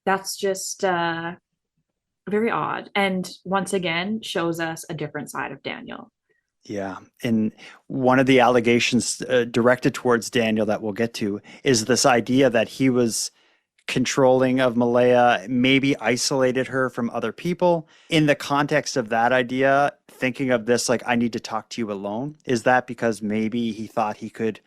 that's just very odd. And once again, shows us a different side of Daniel. Yeah. And one of the allegations directed towards Daniel that we'll get to is this idea that he was controlling of Malaya, maybe isolated her from other people. In the context of that idea, thinking of this like, I need to talk to you alone, is that because maybe he thought he could,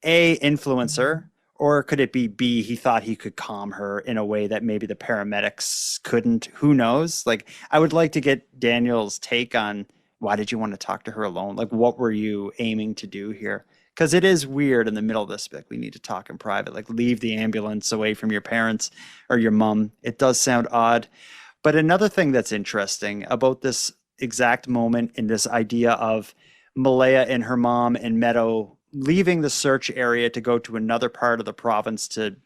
A, influence her, or could it be B, he thought he could calm her in a way that maybe the paramedics couldn't? Who knows? Like, I would like to get Daniel's take on why did you want to talk to her alone? Like, what were you aiming to do here? Because it is weird in the middle of this, like, we need to talk in private, like leave the ambulance away from your parents or your mom. It does sound odd. But another thing that's interesting about this exact moment in this idea of Malaya and her mom and Meadow leaving the search area to go to another part of the province to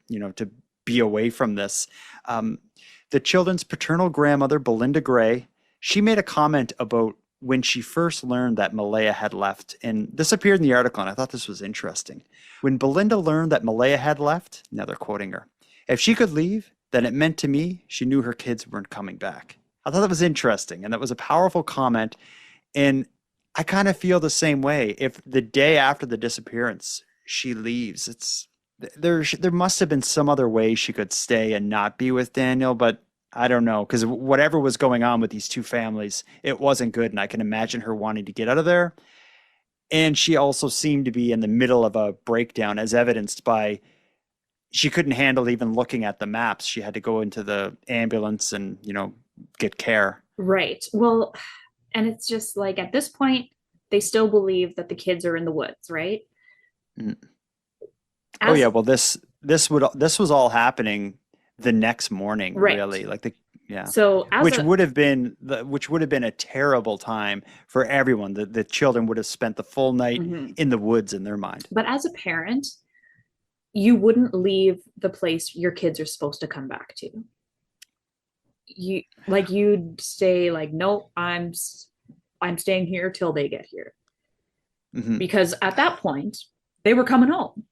be away from this. The children's paternal grandmother, Belinda Gray, she made a comment about when she first learned that Malaya had left, and this appeared in the article, and I thought this was interesting. When Belinda learned that Malaya had left, now they're quoting her, if she could leave, then it meant to me she knew her kids weren't coming back. I thought that was interesting, and that was a powerful comment, and I kind of feel the same way. If the day after the disappearance she leaves, there must have been some other way she could stay and not be with Daniel, but I don't know, because whatever was going on with these two families, it wasn't good. And I can imagine her wanting to get out of there. And she also seemed to be in the middle of a breakdown, as evidenced by she couldn't handle even looking at the maps. She had to go into the ambulance and, get care. Right. Well, and it's just like at this point, they still believe that the kids are in the woods, right? Oh yeah. Well, this was all happening the next morning, right. Really, So which would have been a terrible time for everyone. The children would have spent the full night in the woods in their mind. But as a parent, you wouldn't leave the place your kids are supposed to come back to. You'd say like, no, I'm staying here till they get here, because at that point they were coming home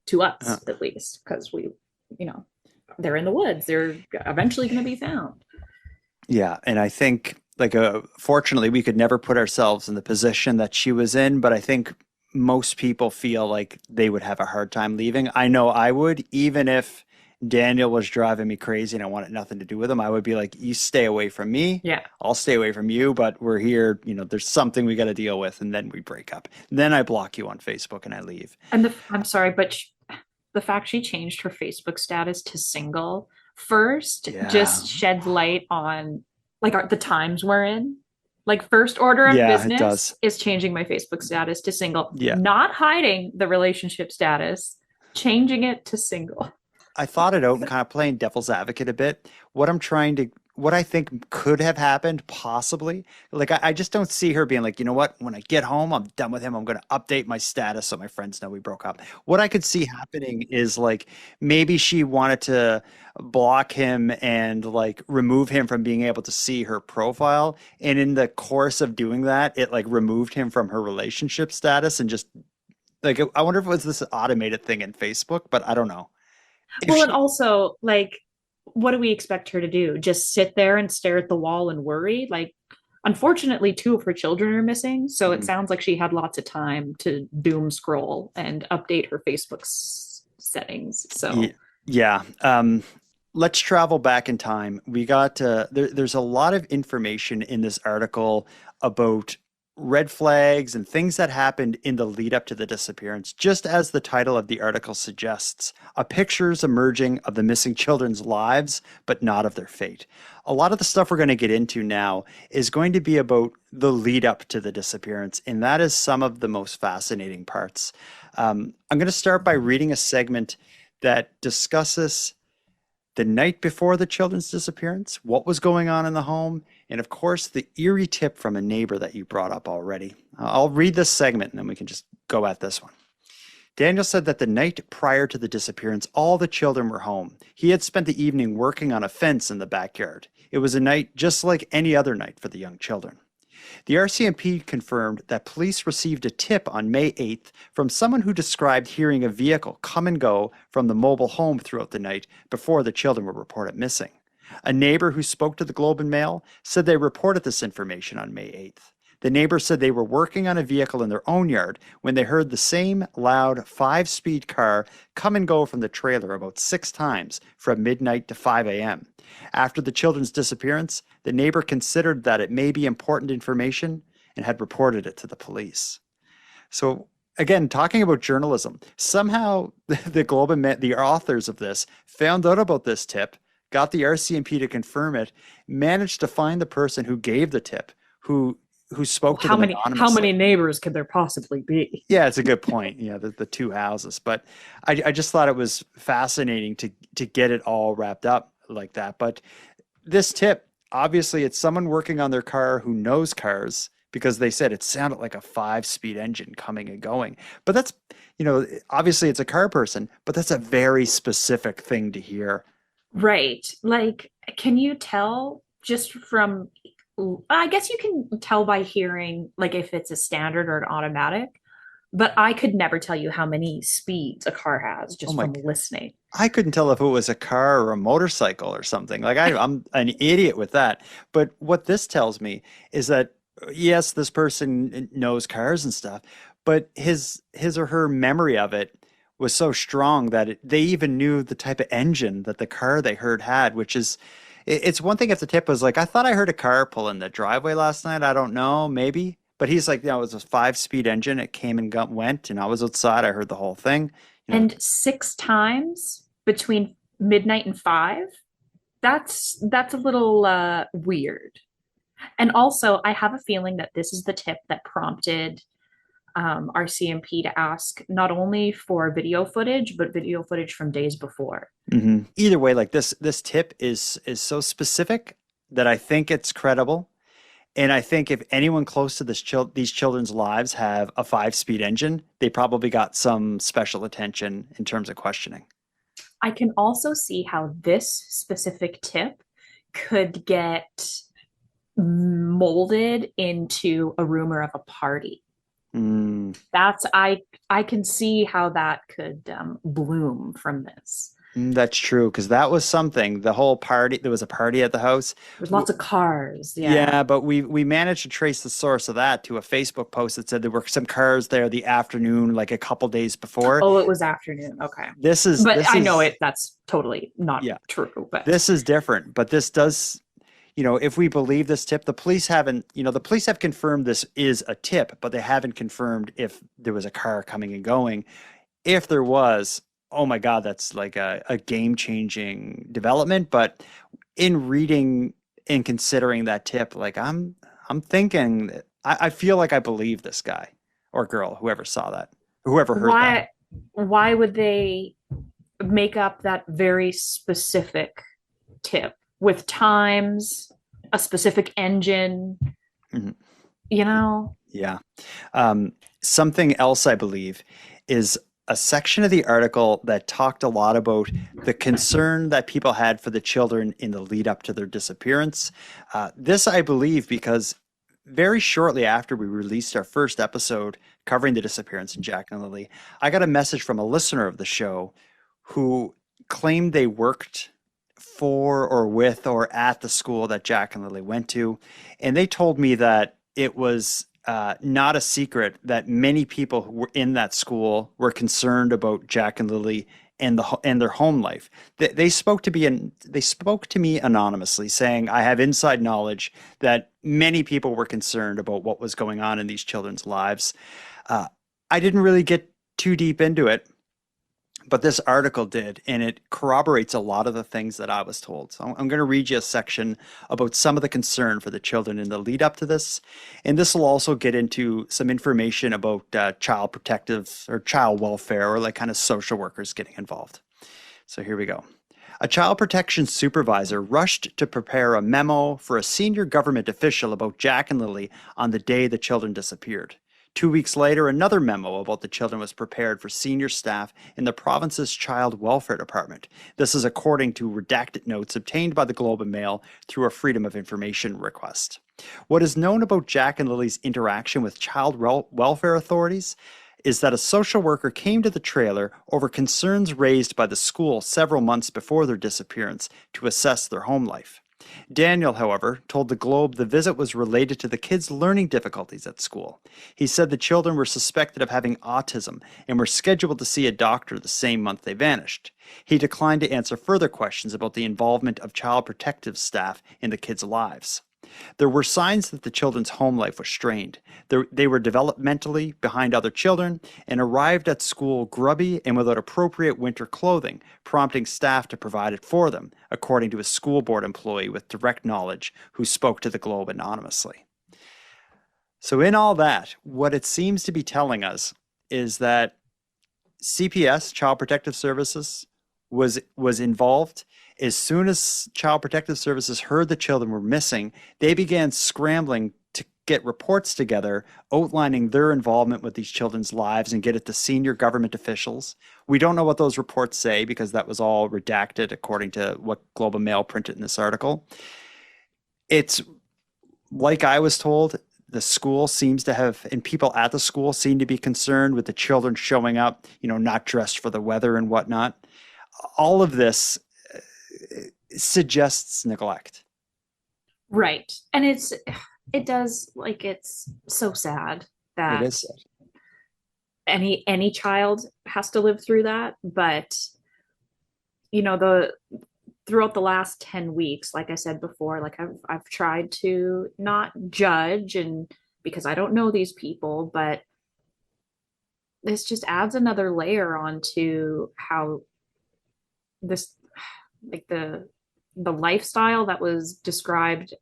to us, at least, because we, they're in the woods. They're eventually going to be found. Yeah. And I think fortunately we could never put ourselves in the position that she was in, but I think most people feel like they would have a hard time leaving. I know I would, even if Daniel was driving me crazy and I wanted nothing to do with him, I would be like, you stay away from me. Yeah. I'll stay away from you, but we're here, there's something we got to deal with. And then we break up. Then I block you on Facebook and I leave. And I'm sorry, but the fact she changed her Facebook status to single first Yeah. just sheds light on like the times we're in. Like first order of Yeah, it business does. is changing my Facebook status to single, Yeah. not hiding the relationship status, changing it to single. I thought it out and kind of playing devil's advocate a bit. What I think could have happened, possibly, like I just don't see her being like, you know what, when I get home, I'm done with him. I'm going to update my status so my friends know we broke up. What I could see happening is like maybe she wanted to block him and like remove him from being able to see her profile. And in the course of doing that, it like removed him from her relationship status and just like, I wonder if it was this automated thing in Facebook, but I don't know. If Well, and she also, like, what do we expect her to do? Just sit there and stare at the wall and worry? Like, unfortunately, two of her children are missing. So it Mhm. sounds like she had lots of time to doom scroll and update her Facebook settings. Ye- So, Yeah. Let's travel back in time. We got there's a lot of information in this article about red flags and things that happened in the lead up to the disappearance. Just as the title of the article suggests, a pictures emerging of the missing children's lives, but not of their fate. A lot of the stuff we're going to get into now is going to be about the lead up to the disappearance, and that is some of the most fascinating parts. I'm going to start by reading a segment that discusses the night before the children's disappearance, what was going on in the home, and of course, the eerie tip from a neighbor that you brought up already. I'll read this segment and then we can just go at this one. Daniel said that the night prior to the disappearance, all the children were home. He had spent the evening working on a fence in the backyard. It was a night just like any other night for the young children. The RCMP confirmed that police received a tip on May 8th from someone who described hearing a vehicle come and go from the mobile home throughout the night before the children were reported missing. A neighbor who spoke to the Globe and Mail said they reported this information on May 8th. The neighbor said they were working on a vehicle in their own yard when they heard the same loud 5-speed car come and go from the trailer about 6 times from midnight to 5 a.m. After the children's disappearance, the neighbor considered that it may be important information and had reported it to the police. So again, talking about journalism, somehow the Globe and the authors of this found out about this tip, got the RCMP to confirm it, managed to find the person who gave the tip, who spoke to them how many anonymously. neighbors could there possibly be? Yeah, it's a good point. Yeah, the two houses. But I just thought it was fascinating to get it all wrapped up like that. But this tip, obviously, it's someone working on their car who knows cars because they said it sounded like a 5-speed engine coming and going. But that's, obviously it's a car person, but that's a very specific thing to hear. Right. Like, can you tell just from, I guess you can tell by hearing, like, if it's a standard or an automatic, but I could never tell you how many speeds a car has Oh just my, from listening. I couldn't tell if it was a car or a motorcycle or something. Like I'm an idiot with that. But what this tells me is that yes, this person knows cars and stuff, but his or her memory of it was so strong that they even knew the type of engine that the car they heard had, which is it's one thing if the tip was like, I thought I heard a car pull in the driveway last night. I don't know, maybe. But he's like, it was a 5-speed engine. It came and went, and I was outside. I heard the whole thing. And 6 times between midnight and 5, that's a little weird. And also, I have a feeling that this is the tip that prompted our CMP to ask not only for video footage, but video footage from days before. Either way, like this tip is so specific that I think it's credible. And I think if anyone close to these children's lives have a 5-speed engine, they probably got some special attention in terms of questioning. I can also see how this specific tip could get molded into a rumor of a party. Mm. That's I can see how that could bloom from this. That's true, because that was something. The whole party, there was a party at the house. There's lots of cars. Yeah. Yeah, but we managed to trace the source of that to a Facebook post that said there were some cars there the afternoon, like a couple days before. Oh, it was afternoon. Okay. This is But this I know is it. That's totally not yeah, true. But this is different. But this does, if we believe this tip, the police haven't, the police have confirmed this is a tip, but they haven't confirmed if there was a car coming and going. If there was, oh my God, that's like a game-changing development. But in reading and considering that tip, like I'm thinking that I feel like I believe this guy or girl, whoever saw that, whoever heard that. why would they make up that very specific tip with times, a specific engine, Mhm. you know? Yeah. Something else I believe is a section of the article that talked a lot about the concern that people had for the children in the lead up to their disappearance. This, I believe, because very shortly after we released our first episode covering the disappearance of Jack and Lilly, I got a message from a listener of the show who claimed they worked for or with or at the school that Jack and Lilly went to. And they told me that it was not a secret that many people who were in that school were concerned about Jack and Lilly and their home life. They spoke to me anonymously, saying, "I have inside knowledge that many people were concerned about what was going on in these children's lives." I didn't really get too deep into it, but this article did, and it corroborates a lot of the things that I was told. So I'm going to read you a section about some of the concern for the children in the lead up to this. And this will also get into some information about child protective or child welfare, or like kind of social workers getting involved. So here we go. A child protection supervisor rushed to prepare a memo for a senior government official about Jack and Lilly on the day the children disappeared. 2 weeks later, another memo about the children was prepared for senior staff in the province's Child Welfare Department. This is according to redacted notes obtained by the Globe and Mail through a Freedom of Information request. What is known about Jack and Lily's interaction with child welfare authorities is that a social worker came to the trailer over concerns raised by the school several months before their disappearance to assess their home life. Daniel, however, told the Globe the visit was related to the kids' learning difficulties at school. He said the children were suspected of having autism and were scheduled to see a doctor the same month they vanished. He declined to answer further questions about the involvement of child protective staff in the kids' lives. There were signs that the children's home life was strained. They were developmentally behind other children and arrived at school grubby and without appropriate winter clothing, prompting staff to provide it for them, according to a school board employee with direct knowledge who spoke to the Globe anonymously. So in all that, what it seems to be telling us is that CPS, Child Protective Services, was involved. As soon as Child Protective Services heard the children were missing, they began scrambling to get reports together outlining their involvement with these children's lives and get it to senior government officials. We don't know what those reports say because that was all redacted according to what Globe and Mail printed in this article. It's like I was told, the school seems to have, and people at the school seem to be concerned with the children showing up, not dressed for the weather and whatnot. All of this suggests neglect. Right. And it's so sad that It is sad. any child has to live through that. But throughout the last 10 weeks, like I said before, like I've tried to not judge, and because I don't know these people, but this just adds another layer onto how this, like the lifestyle that was described,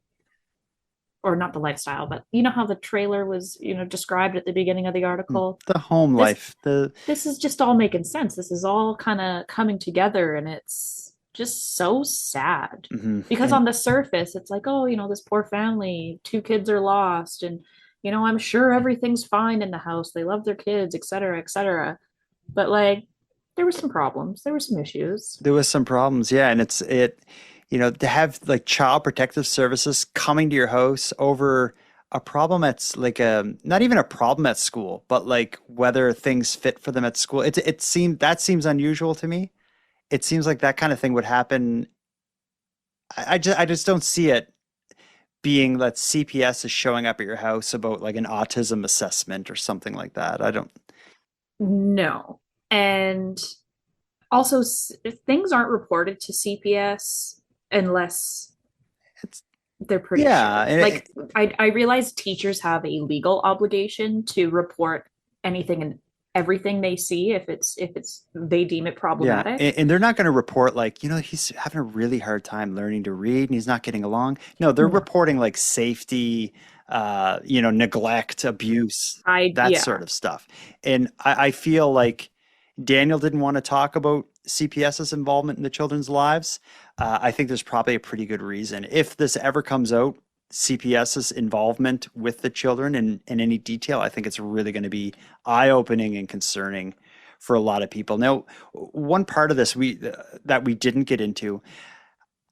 or not the lifestyle, but how the trailer was described at the beginning of the article, The home life, this is just all making sense. This is all kind of coming together, and it's just so sad. Because on the surface it's like, oh, this poor family, 2 kids are lost, and I'm sure everything's fine in the house, they love their kids, etc., etc. But like, there were some problems, there were some issues. There was some problems, yeah, and to have like Child Protective Services coming to your house over a problem that's like not even a problem at school, but like whether things fit for them at school. That seems unusual to me. it seems like that kind of thing would happen. I just don't see it being that CPS is showing up at your house about like an autism assessment or something like that. I don't. No. And also, things aren't reported to CPS unless It's they're pretty yeah, sure. and Like, I realize teachers have a legal obligation to report anything and everything they see if it's they deem it yeah, problematic. and they're not going to report like, he's having a really hard time learning to read and he's not getting along. No, they're No. reporting like safety, neglect, abuse, that Yeah. sort of stuff. And I feel like Daniel didn't want to talk about CPS's involvement in the children's lives. I think there's probably a pretty good reason. If this ever comes out, CPS's involvement with the children in any detail, I think it's really going to be eye-opening and concerning for a lot of people. Now, one part of this that we didn't get into,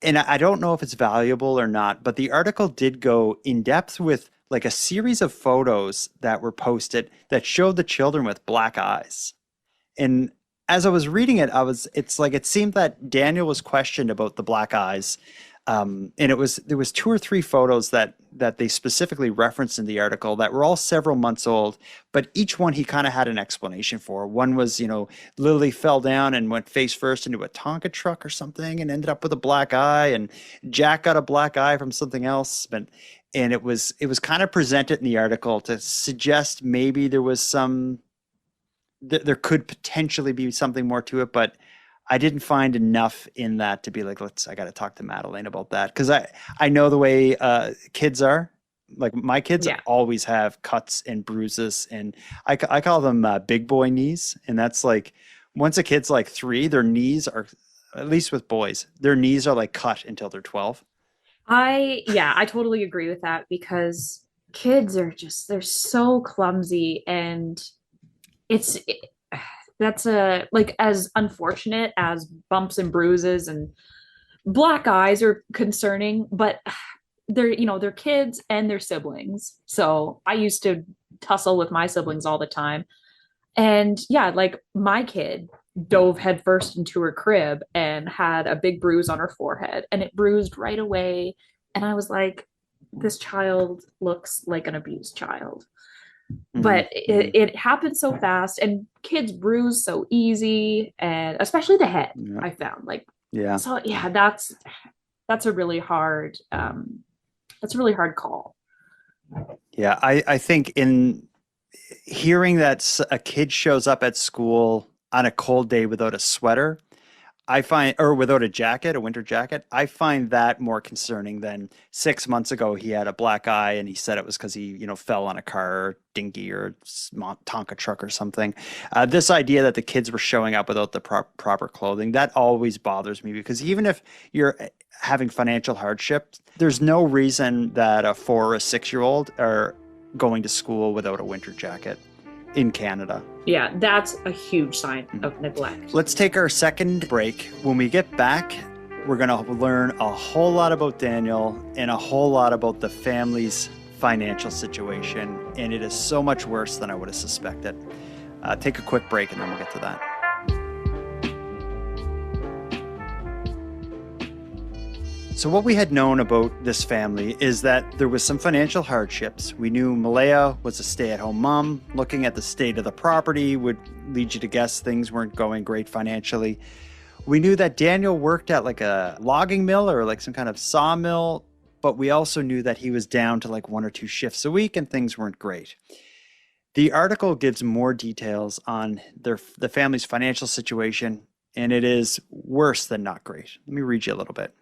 and I don't know if it's valuable or not, but the article did go in depth with like a series of photos that were posted that showed the children with black eyes. And as I was reading it, it's like it seemed that Daniel was questioned about the black eyes. And there was two or three photos that they specifically referenced in the article that were all several months old, but each one he kind of had an explanation for. One was, Lilly fell down and went face first into a Tonka truck or something and ended up with a black eye, and Jack got a black eye from something else. And it was kind of presented in the article to suggest maybe there could potentially be something more to it, but I didn't find enough in that to be like, I got to talk to Madelayne about that. Because I know the way kids are. Like my kids Yeah. always have cuts and bruises, and I call them big boy knees. And that's like, once a kid's like 3, their knees are, at least with boys, their knees are like cut until they're 12. I totally agree with that because kids are they're so clumsy and it's that's a like as unfortunate as bumps and bruises and black eyes are concerning, but they're kids and they're siblings. So I used to tussle with my siblings all the time. And yeah, like my kid dove headfirst into her crib and had a big bruise on her forehead and it bruised right away. And I was like, this child looks like an abused child. But it happened so fast and kids bruise so easy, and especially the head. Yeah. I found like, Yeah. so yeah, that's a really hard call. Yeah, I think in hearing that a kid shows up at school on a cold day without a sweater, or without a jacket, a winter jacket, I find that more concerning than 6 months ago he had a black eye and he said it was because he, fell on a car, dinghy or Tonka truck or something. This idea that the kids were showing up without the proper clothing, that always bothers me, because even if you're having financial hardship, there's no reason that a 4 or a 6-year-old are going to school without a winter jacket in Canada. Yeah, that's a huge sign of neglect. Let's take our second break. When we get back, we're going to learn a whole lot about Daniel and a whole lot about the family's financial situation. And it is so much worse than I would have suspected. Take a quick break and then we'll get to that. So what we had known about this family is that there was some financial hardships. We knew Malaya was a stay-at-home mom. Looking at the state of the property would lead you to guess things weren't going great financially. We knew that Daniel worked at like a logging mill or like some kind of sawmill, but we also knew that he was down to like 1 or 2 shifts a week and things weren't great. The article gives more details on the family's financial situation, and it is worse than not great. Let me read you a little bit.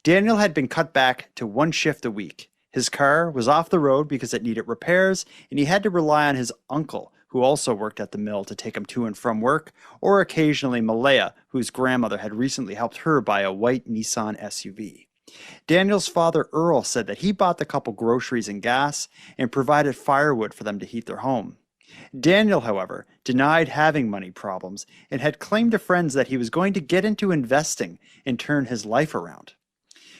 Daniel had been cut back to 1 shift a week. His car was off the road because it needed repairs, and he had to rely on his uncle, who also worked at the mill, to take him to and from work, or occasionally Malaya, whose grandmother had recently helped her buy a white Nissan SUV. Daniel's father, Earl, said that he bought the couple groceries and gas and provided firewood for them to heat their home. Daniel, however, denied having money problems and had claimed to friends that he was going to get into investing and turn his life around.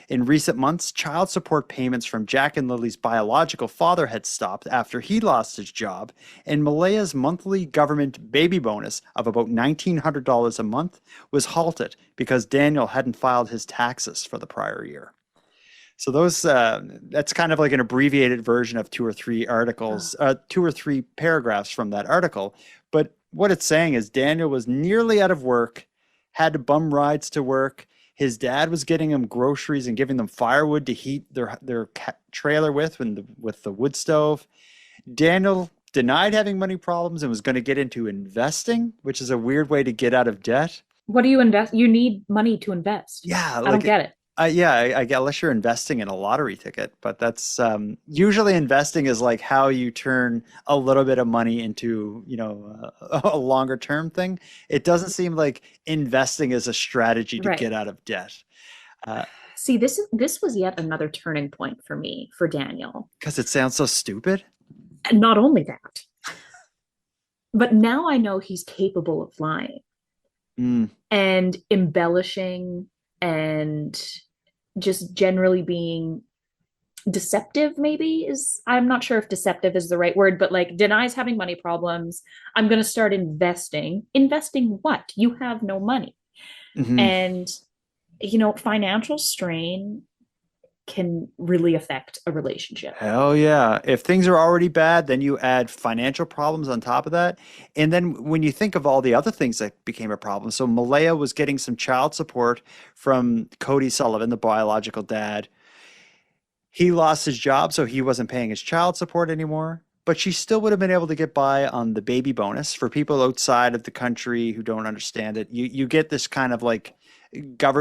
In recent months, child support payments from Jack and Lily's biological father had stopped after he lost his job, and Malaya's monthly government baby bonus of about $1,900 a month was halted because Daniel hadn't filed his taxes for the prior year. So that's kind of like an abbreviated version of two or three paragraphs from that article. But what it's saying is Daniel was nearly out of work, had to bum rides to work. His dad was getting him groceries and giving them firewood to heat their trailer with the wood stove. Daniel denied having money problems and was going to get into investing, which is a weird way to get out of debt. What do you invest? You need money to invest. Yeah, I don't get it. I get, unless you're investing in a lottery ticket, but that's usually investing is like how you turn a little bit of money into, a longer term thing. It doesn't seem like investing is a strategy to get out of debt. See, this was yet another turning point for me, for Daniel. Because it sounds so stupid. And not only that, but now I know he's capable of lying and embellishing and just generally being deceptive. I'm not sure if deceptive is the right word, but like denies having money problems. I'm going to start investing what? You have no money. And financial strain can really affect a relationship. Hell yeah. If things are already bad, then you add financial problems on top of that. And then when you think of all the other things that became a problem, so Malaya was getting some child support from Cody Sullivan, the biological dad. He lost his job, so he wasn't paying his child support anymore. But she still would have been able to get by on the baby bonus. For people outside of the country who don't understand it, you get this kind of like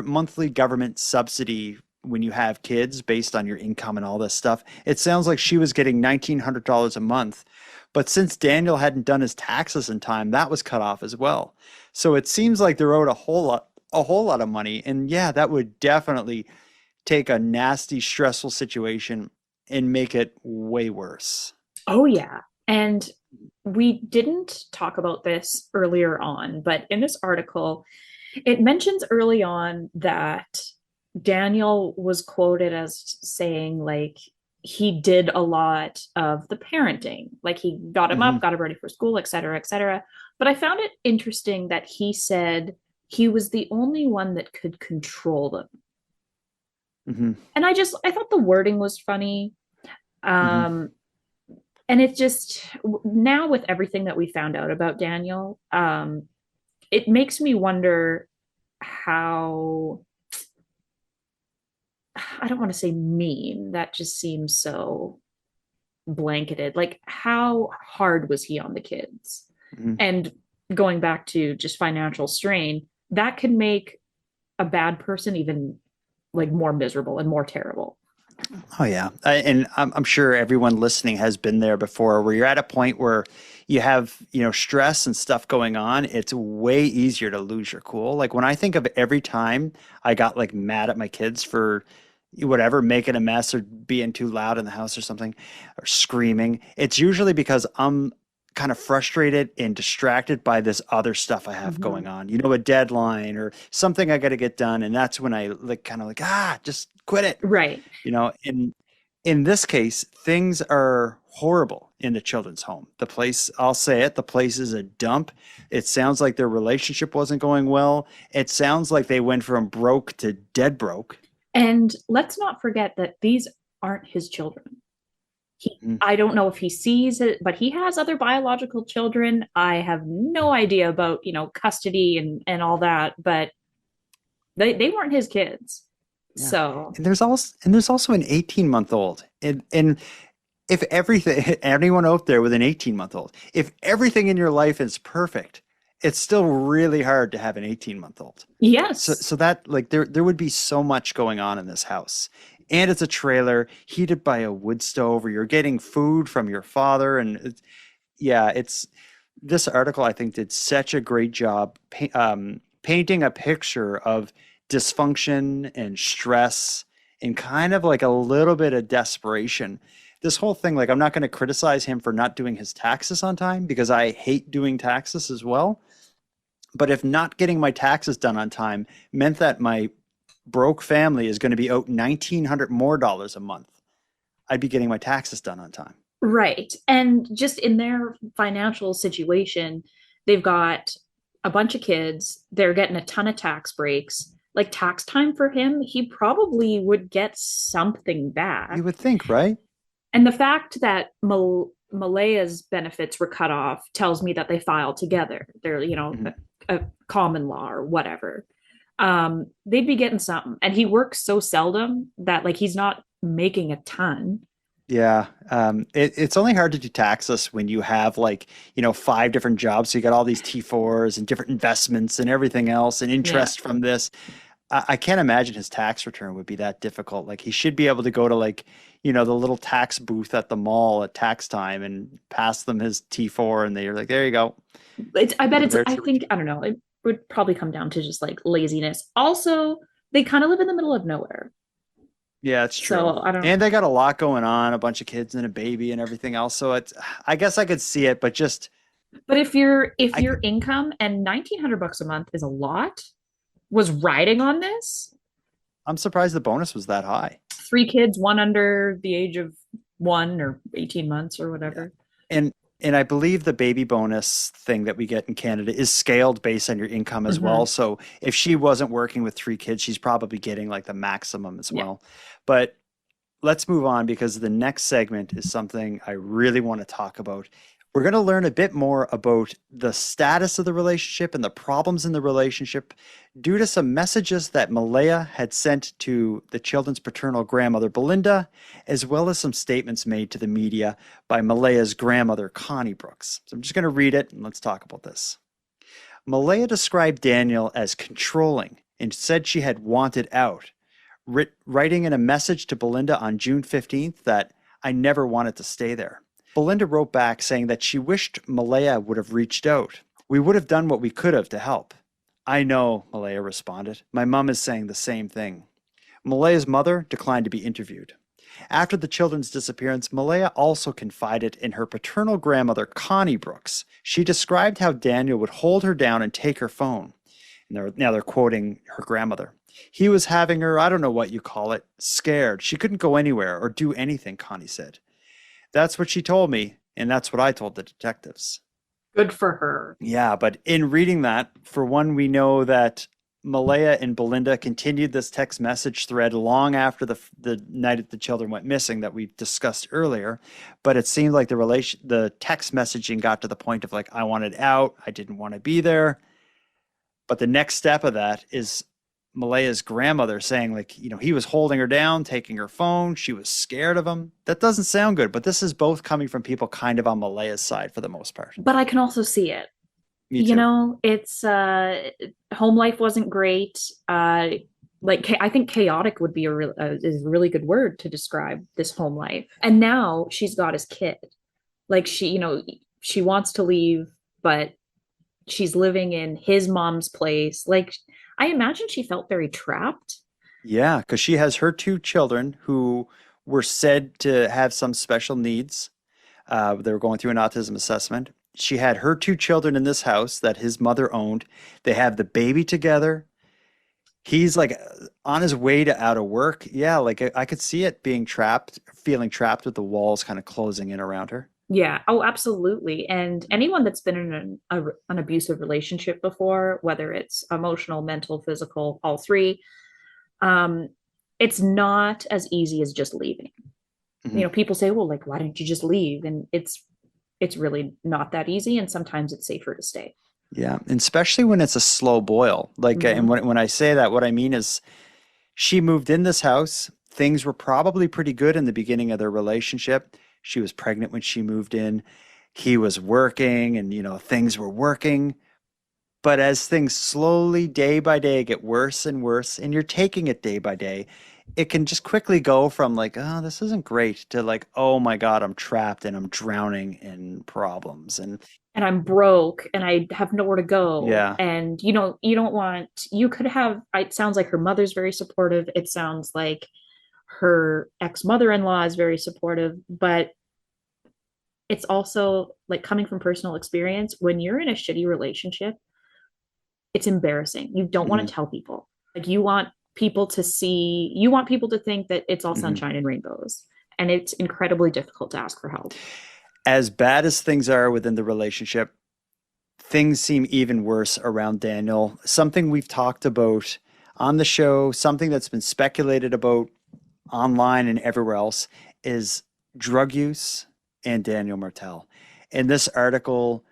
monthly government subsidy when you have kids based on your income and all this stuff. It sounds like she was getting $1,900 a month, but since Daniel hadn't done his taxes in time, that was cut off as well. So it seems like they're owed a whole lot of money. And yeah, that would definitely take a nasty, stressful situation and make it way worse. Oh yeah. And we didn't talk about this earlier on, but in this article, it mentions early on that Daniel was quoted as saying like he did a lot of the parenting, like he got him up, got him ready for school, et cetera, et cetera. But I found it interesting that he said he was the only one that could control them. And I thought the wording was funny. And it just, now with everything that we found out about Daniel, it makes me wonder how, I don't want to say mean, that just seems so blanketed. Like, how hard was he on the kids? And going back to just financial strain, that can make a bad person even like more miserable and more terrible. Oh yeah. And I'm sure everyone listening has been there before, where you're at a point where you have, stress and stuff going on. It's way easier to lose your cool. Like when I think of every time I got like mad at my kids for whatever, making a mess or being too loud in the house or something, or screaming, it's usually because I'm kind of frustrated and distracted by this other stuff I have going on, a deadline or something I got to get done. And that's when I just quit it. Right. In this case, things are horrible in the children's home. The place, I'll say it, the place is a dump. It sounds like their relationship wasn't going well. It sounds like they went from broke to dead broke. And let's not forget that these aren't his children. I don't know if he sees it, but he has other biological children. I have no idea about, custody and all that, but they weren't his kids. Yeah. So and there's also an 18-month-old. And if anyone out there with an 18-month-old, if everything in your life is perfect, it's still really hard to have an 18-month-old. Yes. So that like there would be so much going on in this house. And it's a trailer heated by a wood stove, or you're getting food from your father. And this article, I think, did such a great job painting a picture of dysfunction and stress and kind of like a little bit of desperation. This whole thing, like, I'm not going to criticize him for not doing his taxes on time, because I hate doing taxes as well. But if not getting my taxes done on time meant that my broke family is going to be out $1,900 more a month, I'd be getting my taxes done on time. Right. And just in their financial situation, they've got a bunch of kids, they're getting a ton of tax breaks. Like tax time for him, he probably would get something back. You would think, right? And the fact that Malaya's benefits were cut off tells me that they filed together. They're, Mhm. a common law or whatever. They'd be getting something. And he works so seldom that like he's not making a ton. Yeah, it's only hard to do taxes when you have like, five different jobs. So you got all these T4s and different investments and everything else and Yeah. interest from this. I can't imagine his tax return would be that difficult. Like he should be able to go to like, the little tax booth at the mall at tax time and pass them his T4 and they're like, there you go. I bet it's, There's I your think, return. I don't know, it would probably come down to just like laziness. Also, they kind of live in the middle of nowhere. Yeah, it's true. So I don't, And they got a lot going on, a bunch of kids and a baby and everything else. So I guess I could see it, but just, but if I, your income and $1,900 a month is a lot, was riding on this, I'm surprised the bonus was that high. three kids, one under the age of 1 or 18 months or Yeah. whatever. And I believe the baby bonus thing that we get in Canada is scaled based on your income as well. Hmm. So if she wasn't working with three kids, she's probably getting like the maximum as Yeah. well. But let's move on because the next segment is something I really want to talk about. We're going to learn a bit more about the status of the relationship and the problems in the relationship due to some messages that Malaya had sent to the children's paternal grandmother, Belinda, as well as some statements made to the media by Malaya's grandmother, Connie Brooks. So I'm just going to read it and let's talk about this. Malaya described Daniel as controlling and said she had wanted out, writing in a message to Belinda on June 15th that I never wanted to stay there. Belinda wrote back saying that she wished Malaya would have reached out. We would have done what we could have to help. I know, Malaya responded. My mom is saying the same thing. Malaya's mother declined to be interviewed. After the children's disappearance, Malaya also confided in her paternal grandmother, Connie Brooks. She described how Daniel would hold her down and take her phone. Now they're quoting her grandmother. He was having her, I don't know what you call it, scared. She couldn't go anywhere or do anything, Connie said. That's what she told me, and that's what I told the detectives. Good for her. Yeah, but in reading that, for one, we know that Malaya and Belinda continued this text message thread long after the night that the children went missing that we discussed earlier. But it seemed like the text messaging got to the point of like, I wanted out, I didn't want to be there. But the next step of that is Malaya's grandmother saying like, he was holding her down, taking her phone. She was scared of him. That doesn't sound good, but this is both coming from people kind of on Malaya's side for the most part. But I can also see it. Me too. It's home life wasn't great. Like I think chaotic would be is a really good word to describe this home life. And now she's got his kid. Like she wants to leave, but she's living in his mom's place. Like I imagine she felt very trapped. Yeah, because she has her two children who were said to have some special needs. They were going through an autism assessment. She had her two children in this house that his mother owned. They have the baby together. He's like on his way to out of work. Yeah, like I could see it being trapped, feeling trapped with the walls kind of closing in around her. Yeah. Oh, absolutely. And anyone that's been in an abusive relationship before, whether it's emotional, mental, physical, all three, um, it's not as easy as just leaving. Mhm. People say, well, like, why don't you just leave? And it's really not that easy. And sometimes it's safer to stay. Yeah, and especially when it's a slow boil. Like, and Hmm. when I say that, what I mean is she moved in this house. Things were probably pretty good in the beginning of their relationship. She was pregnant when she moved in. He was working and, things were working. But as things slowly, day by day, get worse and worse, and you're taking it day by day, it can just quickly go from like, oh, this isn't great to like, oh my God, I'm trapped and I'm drowning in problems. And And I'm broke and I have nowhere to go. yeah, And you don't want, you could have, it sounds like her mother's very supportive. It sounds like her ex-mother-in-law is very supportive, but it's also like coming from personal experience, when you're in a shitty relationship, it's embarrassing. You don't want mhm, to tell people. Like you want people to see, you want people to think that it's all Mhm. sunshine and rainbows. And it's incredibly difficult to ask for help. As bad as things are within the relationship, things seem even worse around Daniel. Something we've talked about on the show, something that's been speculated about online and everywhere else, is drug use and Daniel Martel. And this article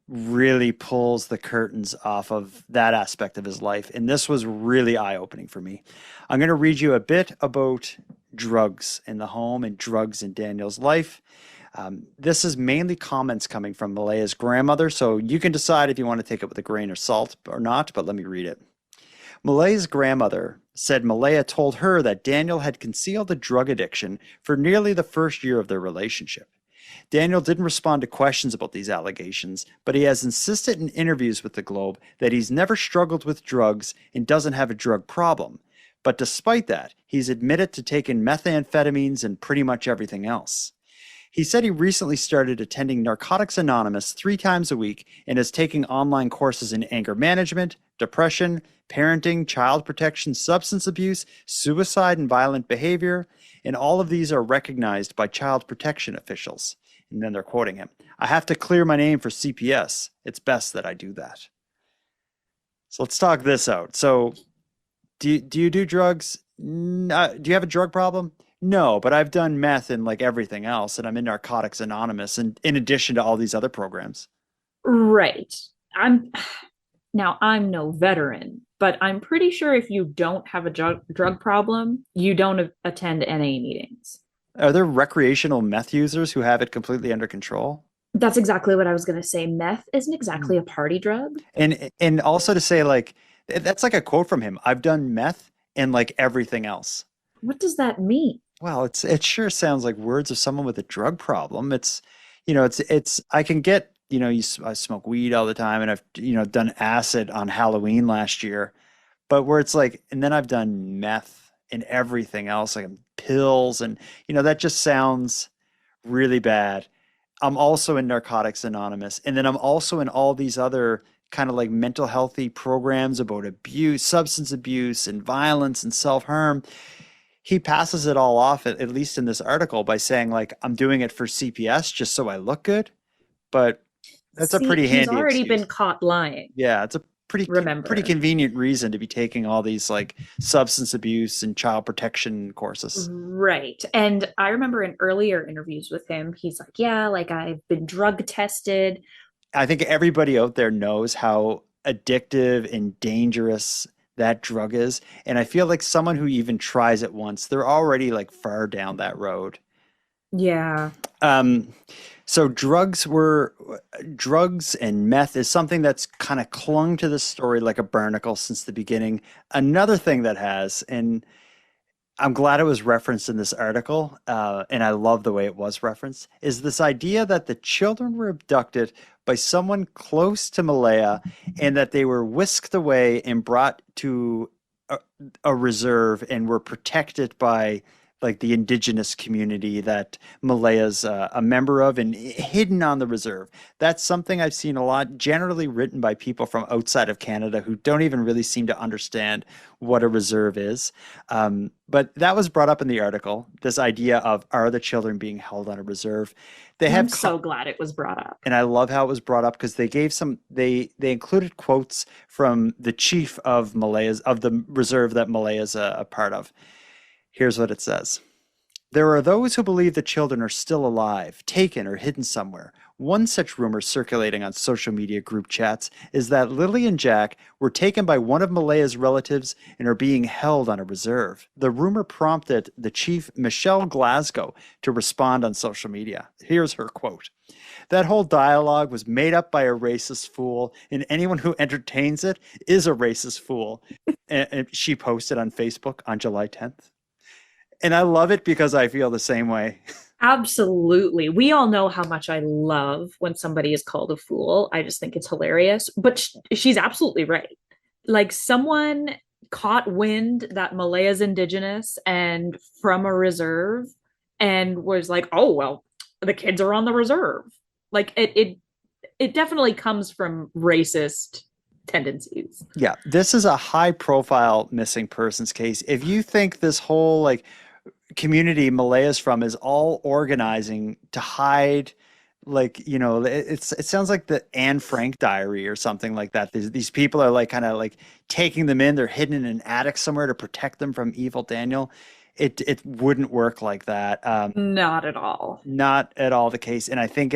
really pulls the curtains off of that aspect of his life. And this was really eye-opening for me. I'm going to read you a bit about drugs in the home and drugs in Daniel's life. This is mainly comments coming from Malaya's grandmother, so you can decide if you want to take it with a grain of salt or not, but let me read it. Malaya's grandmother said Malaya told her that Daniel had concealed a drug addiction for nearly the first year of their relationship. Daniel didn't respond to questions about these allegations, but he has insisted in interviews with the Globe that he's never struggled with drugs and doesn't have a drug problem. But despite that, he's admitted to taking methamphetamines and pretty much everything else. He said he recently started attending Narcotics Anonymous 3 times a week and is taking online courses in anger management, depression, parenting, child protection, substance abuse, suicide, and violent behavior. And all of these are recognized by child protection officials. And then they're quoting him. I have to clear my name for CPS. It's best that I do that. So let's talk this out. So do you do drugs? Do you have a drug problem? No, but I've done meth and like everything else, and I'm in Narcotics Anonymous, and in addition to all these other programs. Right. I'm no veteran, but I'm pretty sure if you don't have a drug problem, you don't attend NA meetings. Are there recreational meth users who have it completely under control? That's exactly what I was going to say. Meth isn't exactly a party drug. And also to say like that's like a quote from him. I've done meth and like everything else. What does that mean? Well, it sure sounds like words of someone with a drug problem. It's I can get, I smoke weed all the time and I've, done acid on Halloween last year, but where it's like, and then I've done meth and everything else, like pills and, that just sounds really bad. I'm also in Narcotics Anonymous, and then I'm also in all these other kind of like mental healthy programs about abuse, substance abuse and violence and self-harm. He passes it all off, at least in this article, by saying like, I'm doing it for CPS just so I look good. But that's a pretty he's handy already excuse. been caught lying. Yeah, it's a pretty convenient reason to be taking all these like substance abuse and child protection courses. Right. And I remember in earlier interviews with him, he's like, yeah, like I've been drug tested. I think everybody out there knows how addictive and dangerous that drug is. And I feel like someone who even tries it once, they're already like far down that road. Yeah. So drugs and meth is something that's kind of clung to the story like a barnacle since the beginning. Another thing that has, and I'm glad it was referenced in this article, and I love the way it was referenced, is this idea that the children were abducted by someone close to Malaya and that they were whisked away and brought to a reserve and were protected by like the indigenous community that Malaya's a member of and hidden on the reserve. That's something I've seen a lot, generally written by people from outside of Canada who don't even really seem to understand what a reserve is. But that was brought up in the article, this idea of are the children being held on a reserve? I'm so glad it was brought up. And I love how it was brought up because they gave they included quotes from the chief of the reserve that Malaya's a part of. Here's what it says. There are those who believe the children are still alive, taken or hidden somewhere. One such rumor circulating on social media group chats is that Lilly and Jack were taken by one of Malaya's relatives and are being held on a reserve. The rumor prompted the chief, Michelle Glasgow, to respond on social media. Here's her quote. That whole dialogue was made up by a racist fool, and anyone who entertains it is a racist fool. And she posted on Facebook on July 10th. And I love it because I feel the same way. Absolutely. We all know how much I love when somebody is called a fool. I just think it's hilarious. But she's absolutely right. Like someone caught wind that Malaya's indigenous and from a reserve and was like, oh, well, the kids are on the reserve. Like it definitely comes from racist tendencies. Yeah, this is a high profile missing persons case. If you think this whole like community Malaya's from is all organizing to hide, like, it sounds like the Anne Frank diary or something like that. These people are like kind of like taking them in, they're hidden in an attic somewhere to protect them from evil Daniel. It wouldn't work like that. Not at all. Not at all the case. And I think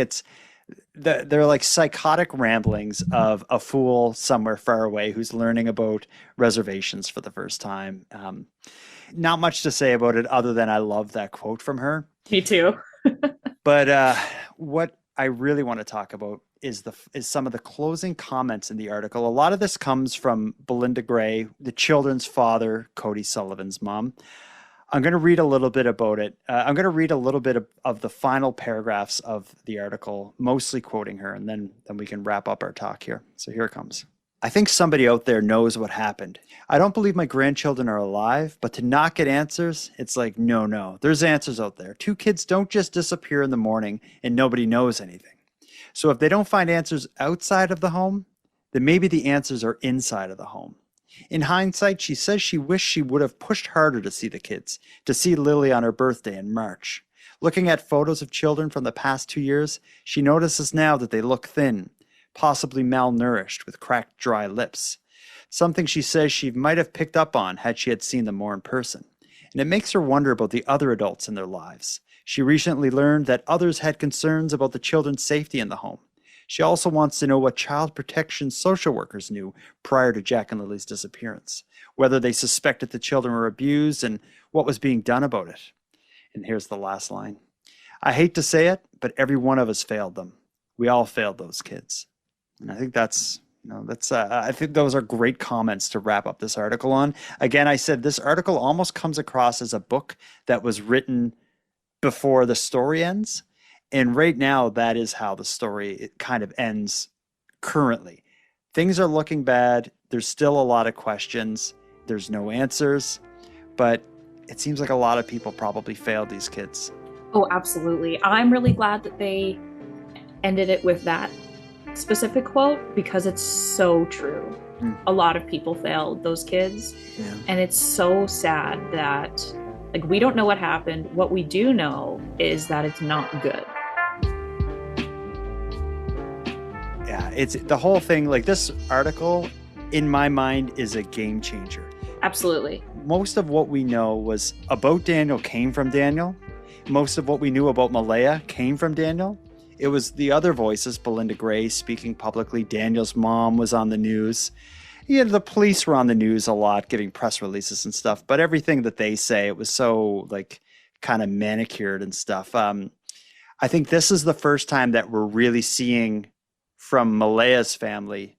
they're like psychotic ramblings of a fool somewhere far away who's learning about reservations for the first time. Not much to say about it other than I love that quote from her. Me too. But what I really want to talk about is some of the closing comments in the article. A lot of this comes from Belinda Gray, the children's father, Cody Sullivan's mom. I'm going to read a little bit about it. I'm going to read a little bit of the final paragraphs of the article, mostly quoting her, and then we can wrap up our talk here. So here it comes. I think somebody out there knows what happened. I don't believe my grandchildren are alive, but to not get answers, it's like, no, there's answers out there. 2 kids don't just disappear in the morning and nobody knows anything. So if they don't find answers outside of the home, then maybe the answers are inside of the home. In hindsight, she says she wished she would have pushed harder to see the kids, to see Lilly on her birthday in March. Looking at photos of children from the past 2 years, she notices now that they look thin, possibly malnourished with cracked, dry lips. Something she says she might have picked up on had she had seen them more in person. And it makes her wonder about the other adults in their lives. She recently learned that others had concerns about the children's safety in the home. She also wants to know what child protection social workers knew prior to Jack and Lily's disappearance, whether they suspected the children were abused and what was being done about it. And here's the last line. I hate to say it, but every one of us failed them. We all failed those kids. And I think I think those are great comments to wrap up this article on. Again, I said this article almost comes across as a book that was written before the story ends. And right now, that is how the story kind of ends currently. Things are looking bad. There's still a lot of questions. There's no answers. But it seems like a lot of people probably failed these kids. Oh, absolutely. I'm really glad that they ended it with that specific quote because it's so true. A lot of people failed those kids. Yeah. And it's so sad that, like, we don't know what happened. What we do know is that it's not good. Yeah, it's the whole thing. Like, this article, in my mind, is a game changer. Absolutely. Most of what we know was about Daniel came from Daniel. Most of what we knew about Malaya came from Daniel. It was the other voices, Belinda Gray speaking publicly. Daniel's mom was on the news. Yeah, the police were on the news a lot, giving press releases and stuff. But everything that they say, it was so like kind of manicured and stuff. I think this is the first time that we're really seeing from Malaya's family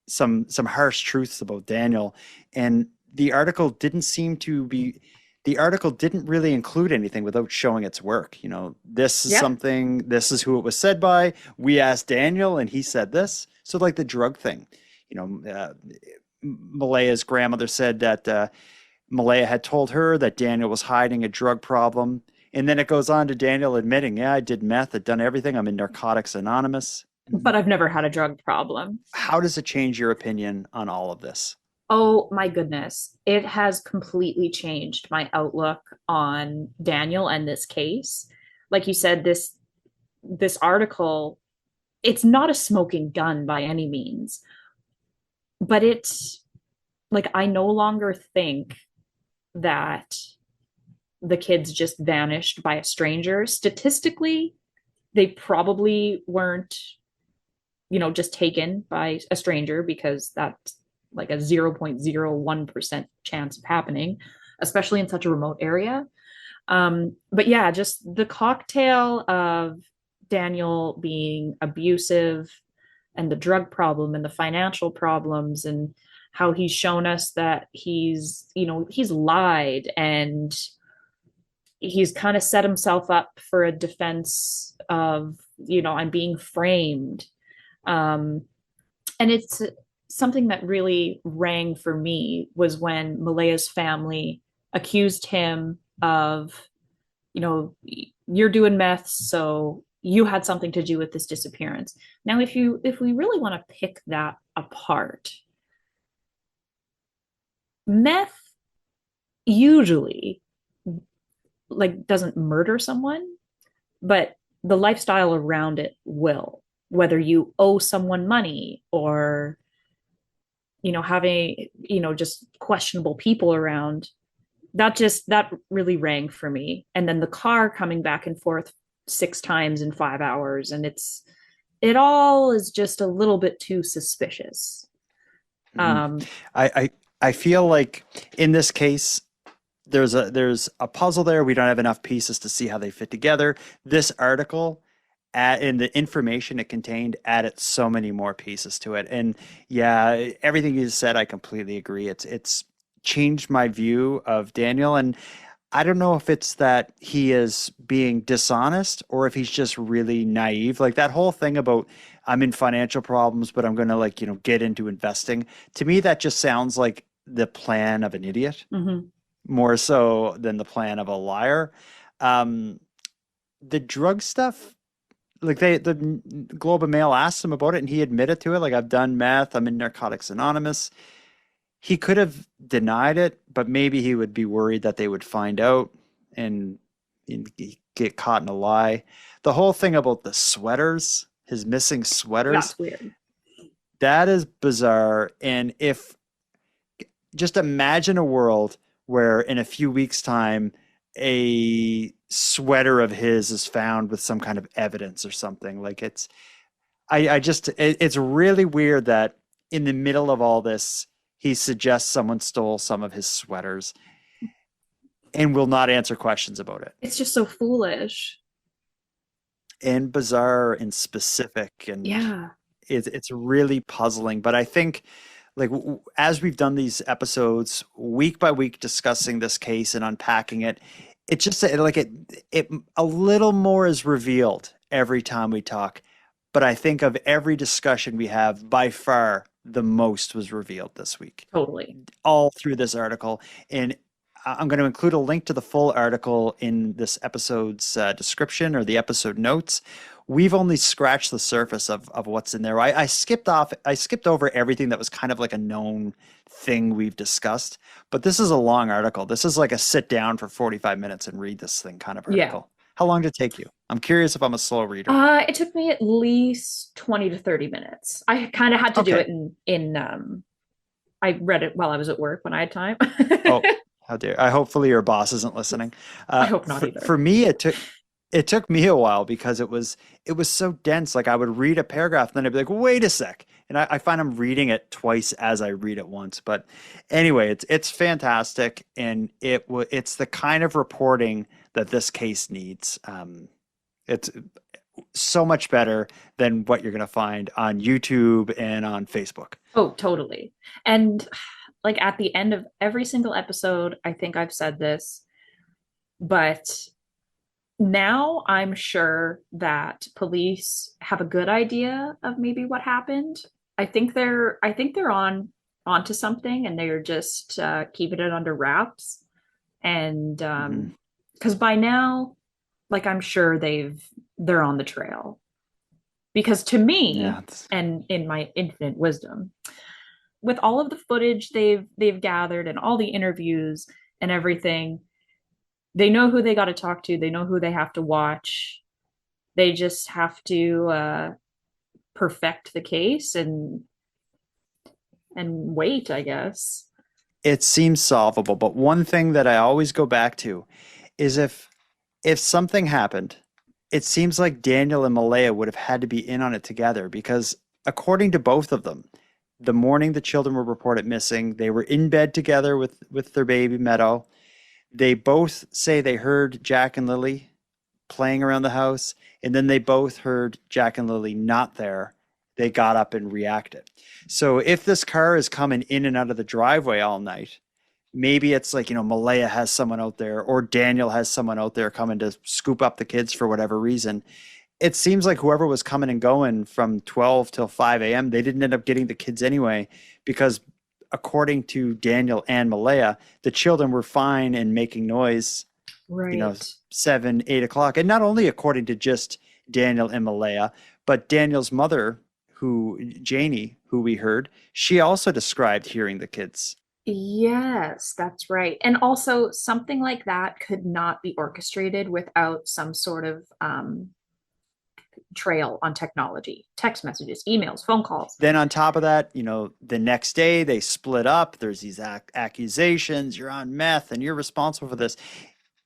some harsh truths about Daniel. And the article didn't really include anything without showing its work. This is something, this is who it was said by. We asked Daniel and he said this. So like the drug thing, Malaya's grandmother said that Malaya had told her that Daniel was hiding a drug problem. And then it goes on to Daniel admitting, yeah, I did meth, I'd done everything. I'm in Narcotics Anonymous. But I've never had a drug problem. How does it change your opinion on all of this? Oh my goodness. It has completely changed my outlook on Daniel and this case. Like you said, this article, it's not a smoking gun by any means, but it's like, I no longer think that the kids just vanished by a stranger. Statistically, they probably weren't, just taken by a stranger, because that's like a 0.01% chance of happening, especially in such a remote area. But yeah, just the cocktail of Daniel being abusive and the drug problem and the financial problems and how he's shown us that he's lied and he's kind of set himself up for a defense of, I'm being framed. And it's something that really rang for me was when Malaya's family accused him of, you're doing meth, so you had something to do with this disappearance. Now, if we really want to pick that apart. Meth usually like doesn't murder someone, but the lifestyle around it will, whether you owe someone money or having just questionable people around. That really rang for me. And then the car coming back and forth 6 times in 5 hours, and it all is just a little bit too suspicious. Mhm. I feel like in this case, there's a puzzle there. We don't have enough pieces to see how they fit together. This article, in the information it contained, added so many more pieces to it. And yeah, everything you said, I completely agree. It's changed my view of Daniel, and I don't know if it's that he is being dishonest or if he's just really naive. Like that whole thing about I'm in financial problems, but I'm going to get into investing. To me, that just sounds like the plan of an idiot Mm-hmm. more so than the plan of a liar. Um, the drug stuff, like the Globe and Mail asked him about it and he admitted to it. Like, I've done meth, I'm in Narcotics Anonymous. He could have denied it, but maybe he would be worried that they would find out and, and get caught in a lie. The whole thing about the sweaters, his missing sweaters, That's weird. that is bizarre. And if just imagine a world where in a few weeks' time, a sweater of his is found with some kind of evidence or something. Like it's really weird that in the middle of all this, he suggests someone stole some of his sweaters and will not answer questions about it. It's just so foolish. And bizarre and specific, and Yeah. it's really puzzling. But I think, like, as we've done these episodes week by week discussing this case and unpacking it, it's just like it a little more is revealed every time we talk. But I think of every discussion we have, by far the most was revealed this week, Totally. all through this article. And I'm going to include a link to the full article in this episode's description or the episode notes. We've only scratched the surface of what's in there. I skipped over everything that was kind of like a known thing we've discussed, but this is a long article. This is like a sit down for 45 minutes and read this thing kind of article. Yeah. How long did it take you? I'm curious if I'm a slow reader. It took me at least 20 to 30 minutes. I kind of had to do it in I read it while I was at work when I had time. Oh, how dare! Hopefully your boss isn't listening. I hope not either. For me, it took me a while because it was so dense. Like I would read a paragraph, and then I'd be like, "Wait a sec," and I find I'm reading it twice as I read it once. But anyway, it's fantastic, and it's the kind of reporting that this case needs. It's so much better than what you're going to find on YouTube and on Facebook. Oh, totally. And like at the end of every single episode, I think I've said this, but now I'm sure that police have a good idea of maybe what happened. I think they're onto something, and they're just keeping it under wraps. And because by now, like I'm sure they're on the trail. Because to me, Yeah, and in my infinite wisdom, with all of the footage they've gathered and all the interviews and everything, they know who they got to talk to. They know who they have to watch. They just have to perfect the case and wait, I guess. it seems solvable. But one thing that I always go back to is if something happened, it seems like Daniel and Malaya would have had to be in on it together because according to both of them, the morning the children were reported missing, they were in bed together with their baby Meadow. They both say they heard Jack and Lilly playing around the house, and then they both heard Jack and Lilly not there. They got up and reacted. So if this car is coming in and out of the driveway all night, maybe it's like, Malaya has someone out there or Daniel has someone out there coming to scoop up the kids for whatever reason. It seems like whoever was coming and going from 12 till 5 a.m., they didn't end up getting the kids anyway, because according to Daniel and Malaya, the children were fine and making noise, Right. 7, 8 o'clock. And not only according to just Daniel and Malaya, but Daniel's mother, Janie, who we heard, she also described hearing the kids. Yes, that's right. And also, something like that could not be orchestrated without some sort of trail on technology, text messages, emails, phone calls. Then on top of that, the next day they split up. There's these accusations. You're on meth and you're responsible for this.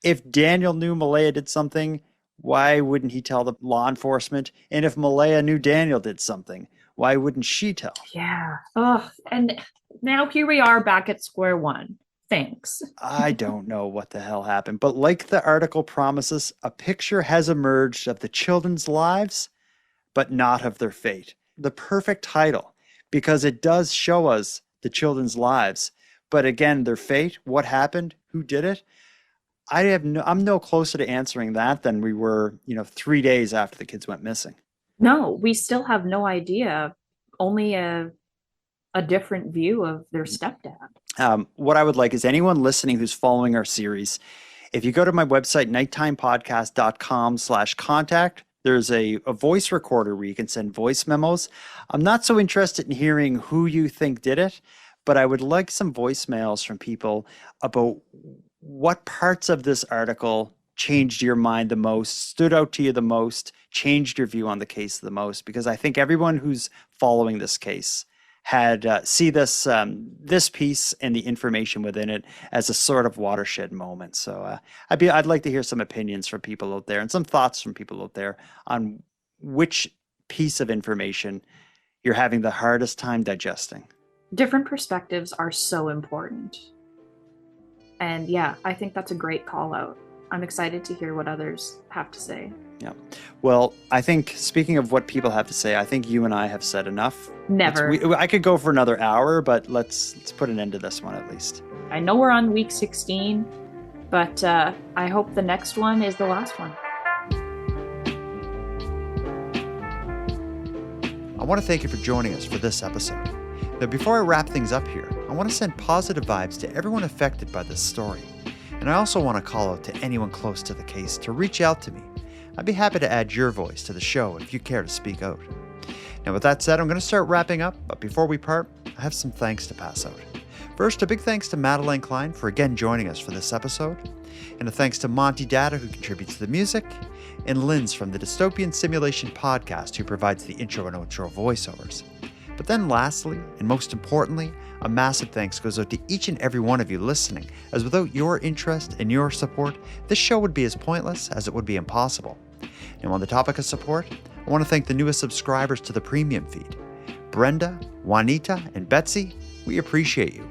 If Daniel knew Malaya did something, why wouldn't he tell the law enforcement? And if Malaya knew Daniel did something, why wouldn't she tell? Yeah. Oh, and now here we are back at square one. Thanks. I don't know what the hell happened, but like the article promises, a picture has emerged of the children's lives, but not of their fate. The perfect title, because it does show us the children's lives, but again, their fate, what happened, who did it? I'm no closer to answering that than we were, 3 days after the kids went missing. No, we still have no idea. Only a different view of their stepdad. What I would like is anyone listening who's following our series, if you go to my website, nighttimepodcast.com/contact, there's a voice recorder where you can send voice memos. I'm not so interested in hearing who you think did it, but I would like some voicemails from people about what parts of this article changed your mind the most, stood out to you the most, changed your view on the case the most, because I think everyone who's following this case had see this piece and the information within it as a sort of watershed moment. So I'd like to hear some opinions from people out there and some thoughts from people out there on which piece of information you're having the hardest time digesting. Different perspectives are so important. And yeah, I think that's a great call out. I'm excited to hear what others have to say. Yeah. Well, I think speaking of what people have to say, I think you and I have said enough. Never. I could go for another hour, but let's put an end to this one at least. I know we're on week 16, but I hope the next one is the last one. I want to thank you for joining us for this episode. Now, before I wrap things up here, I want to send positive vibes to everyone affected by this story. And I also want to call out to anyone close to the case to reach out to me. I'd be happy to add your voice to the show if you care to speak out. Now, with that said, I'm going to start wrapping up, but before we part, I have some thanks to pass out. First, a big thanks to Madelayne Klein for again joining us for this episode, and a thanks to Monty Data, who contributes to the music, and Linz from the Dystopian Simulation podcast, who provides the intro and outro voiceovers. But then lastly, and most importantly, a massive thanks goes out to each and every one of you listening, as without your interest and your support, this show would be as pointless as it would be impossible. Now, on the topic of support, I want to thank the newest subscribers to the premium feed. Brenda, Juanita, and Betsy, we appreciate you.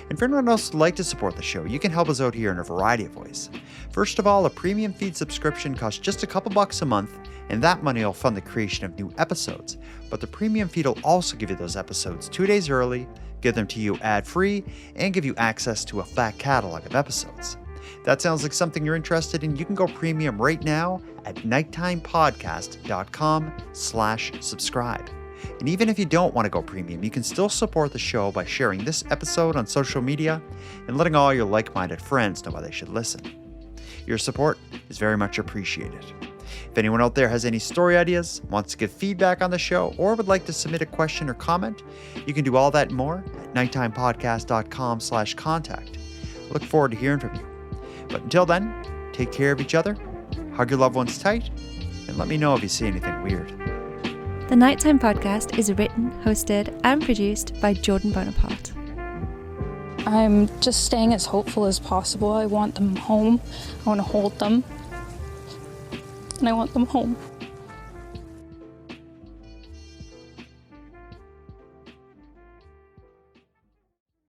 And for anyone else who'd like to support the show, you can help us out here in a variety of ways. First of all, a premium feed subscription costs just a couple bucks a month, and that money will fund the creation of new episodes. But the premium feed will also give you those episodes 2 days early, give them to you ad-free, and give you access to a fat catalog of episodes. If that sounds like something you're interested in, you can go premium right now at nighttimepodcast.com/subscribe. And even if you don't want to go premium, you can still support the show by sharing this episode on social media and letting all your like-minded friends know why they should listen. Your support is very much appreciated. If anyone out there has any story ideas, wants to give feedback on the show, or would like to submit a question or comment, you can do all that and more at nighttimepodcast.com/contact. I look forward to hearing from you. But until then, take care of each other, hug your loved ones tight, and let me know if you see anything weird. The Nighttime Podcast is written, hosted, and produced by Jordan Bonaparte. I'm just staying as hopeful as possible. I want them home. I want to hold them. And I want them home.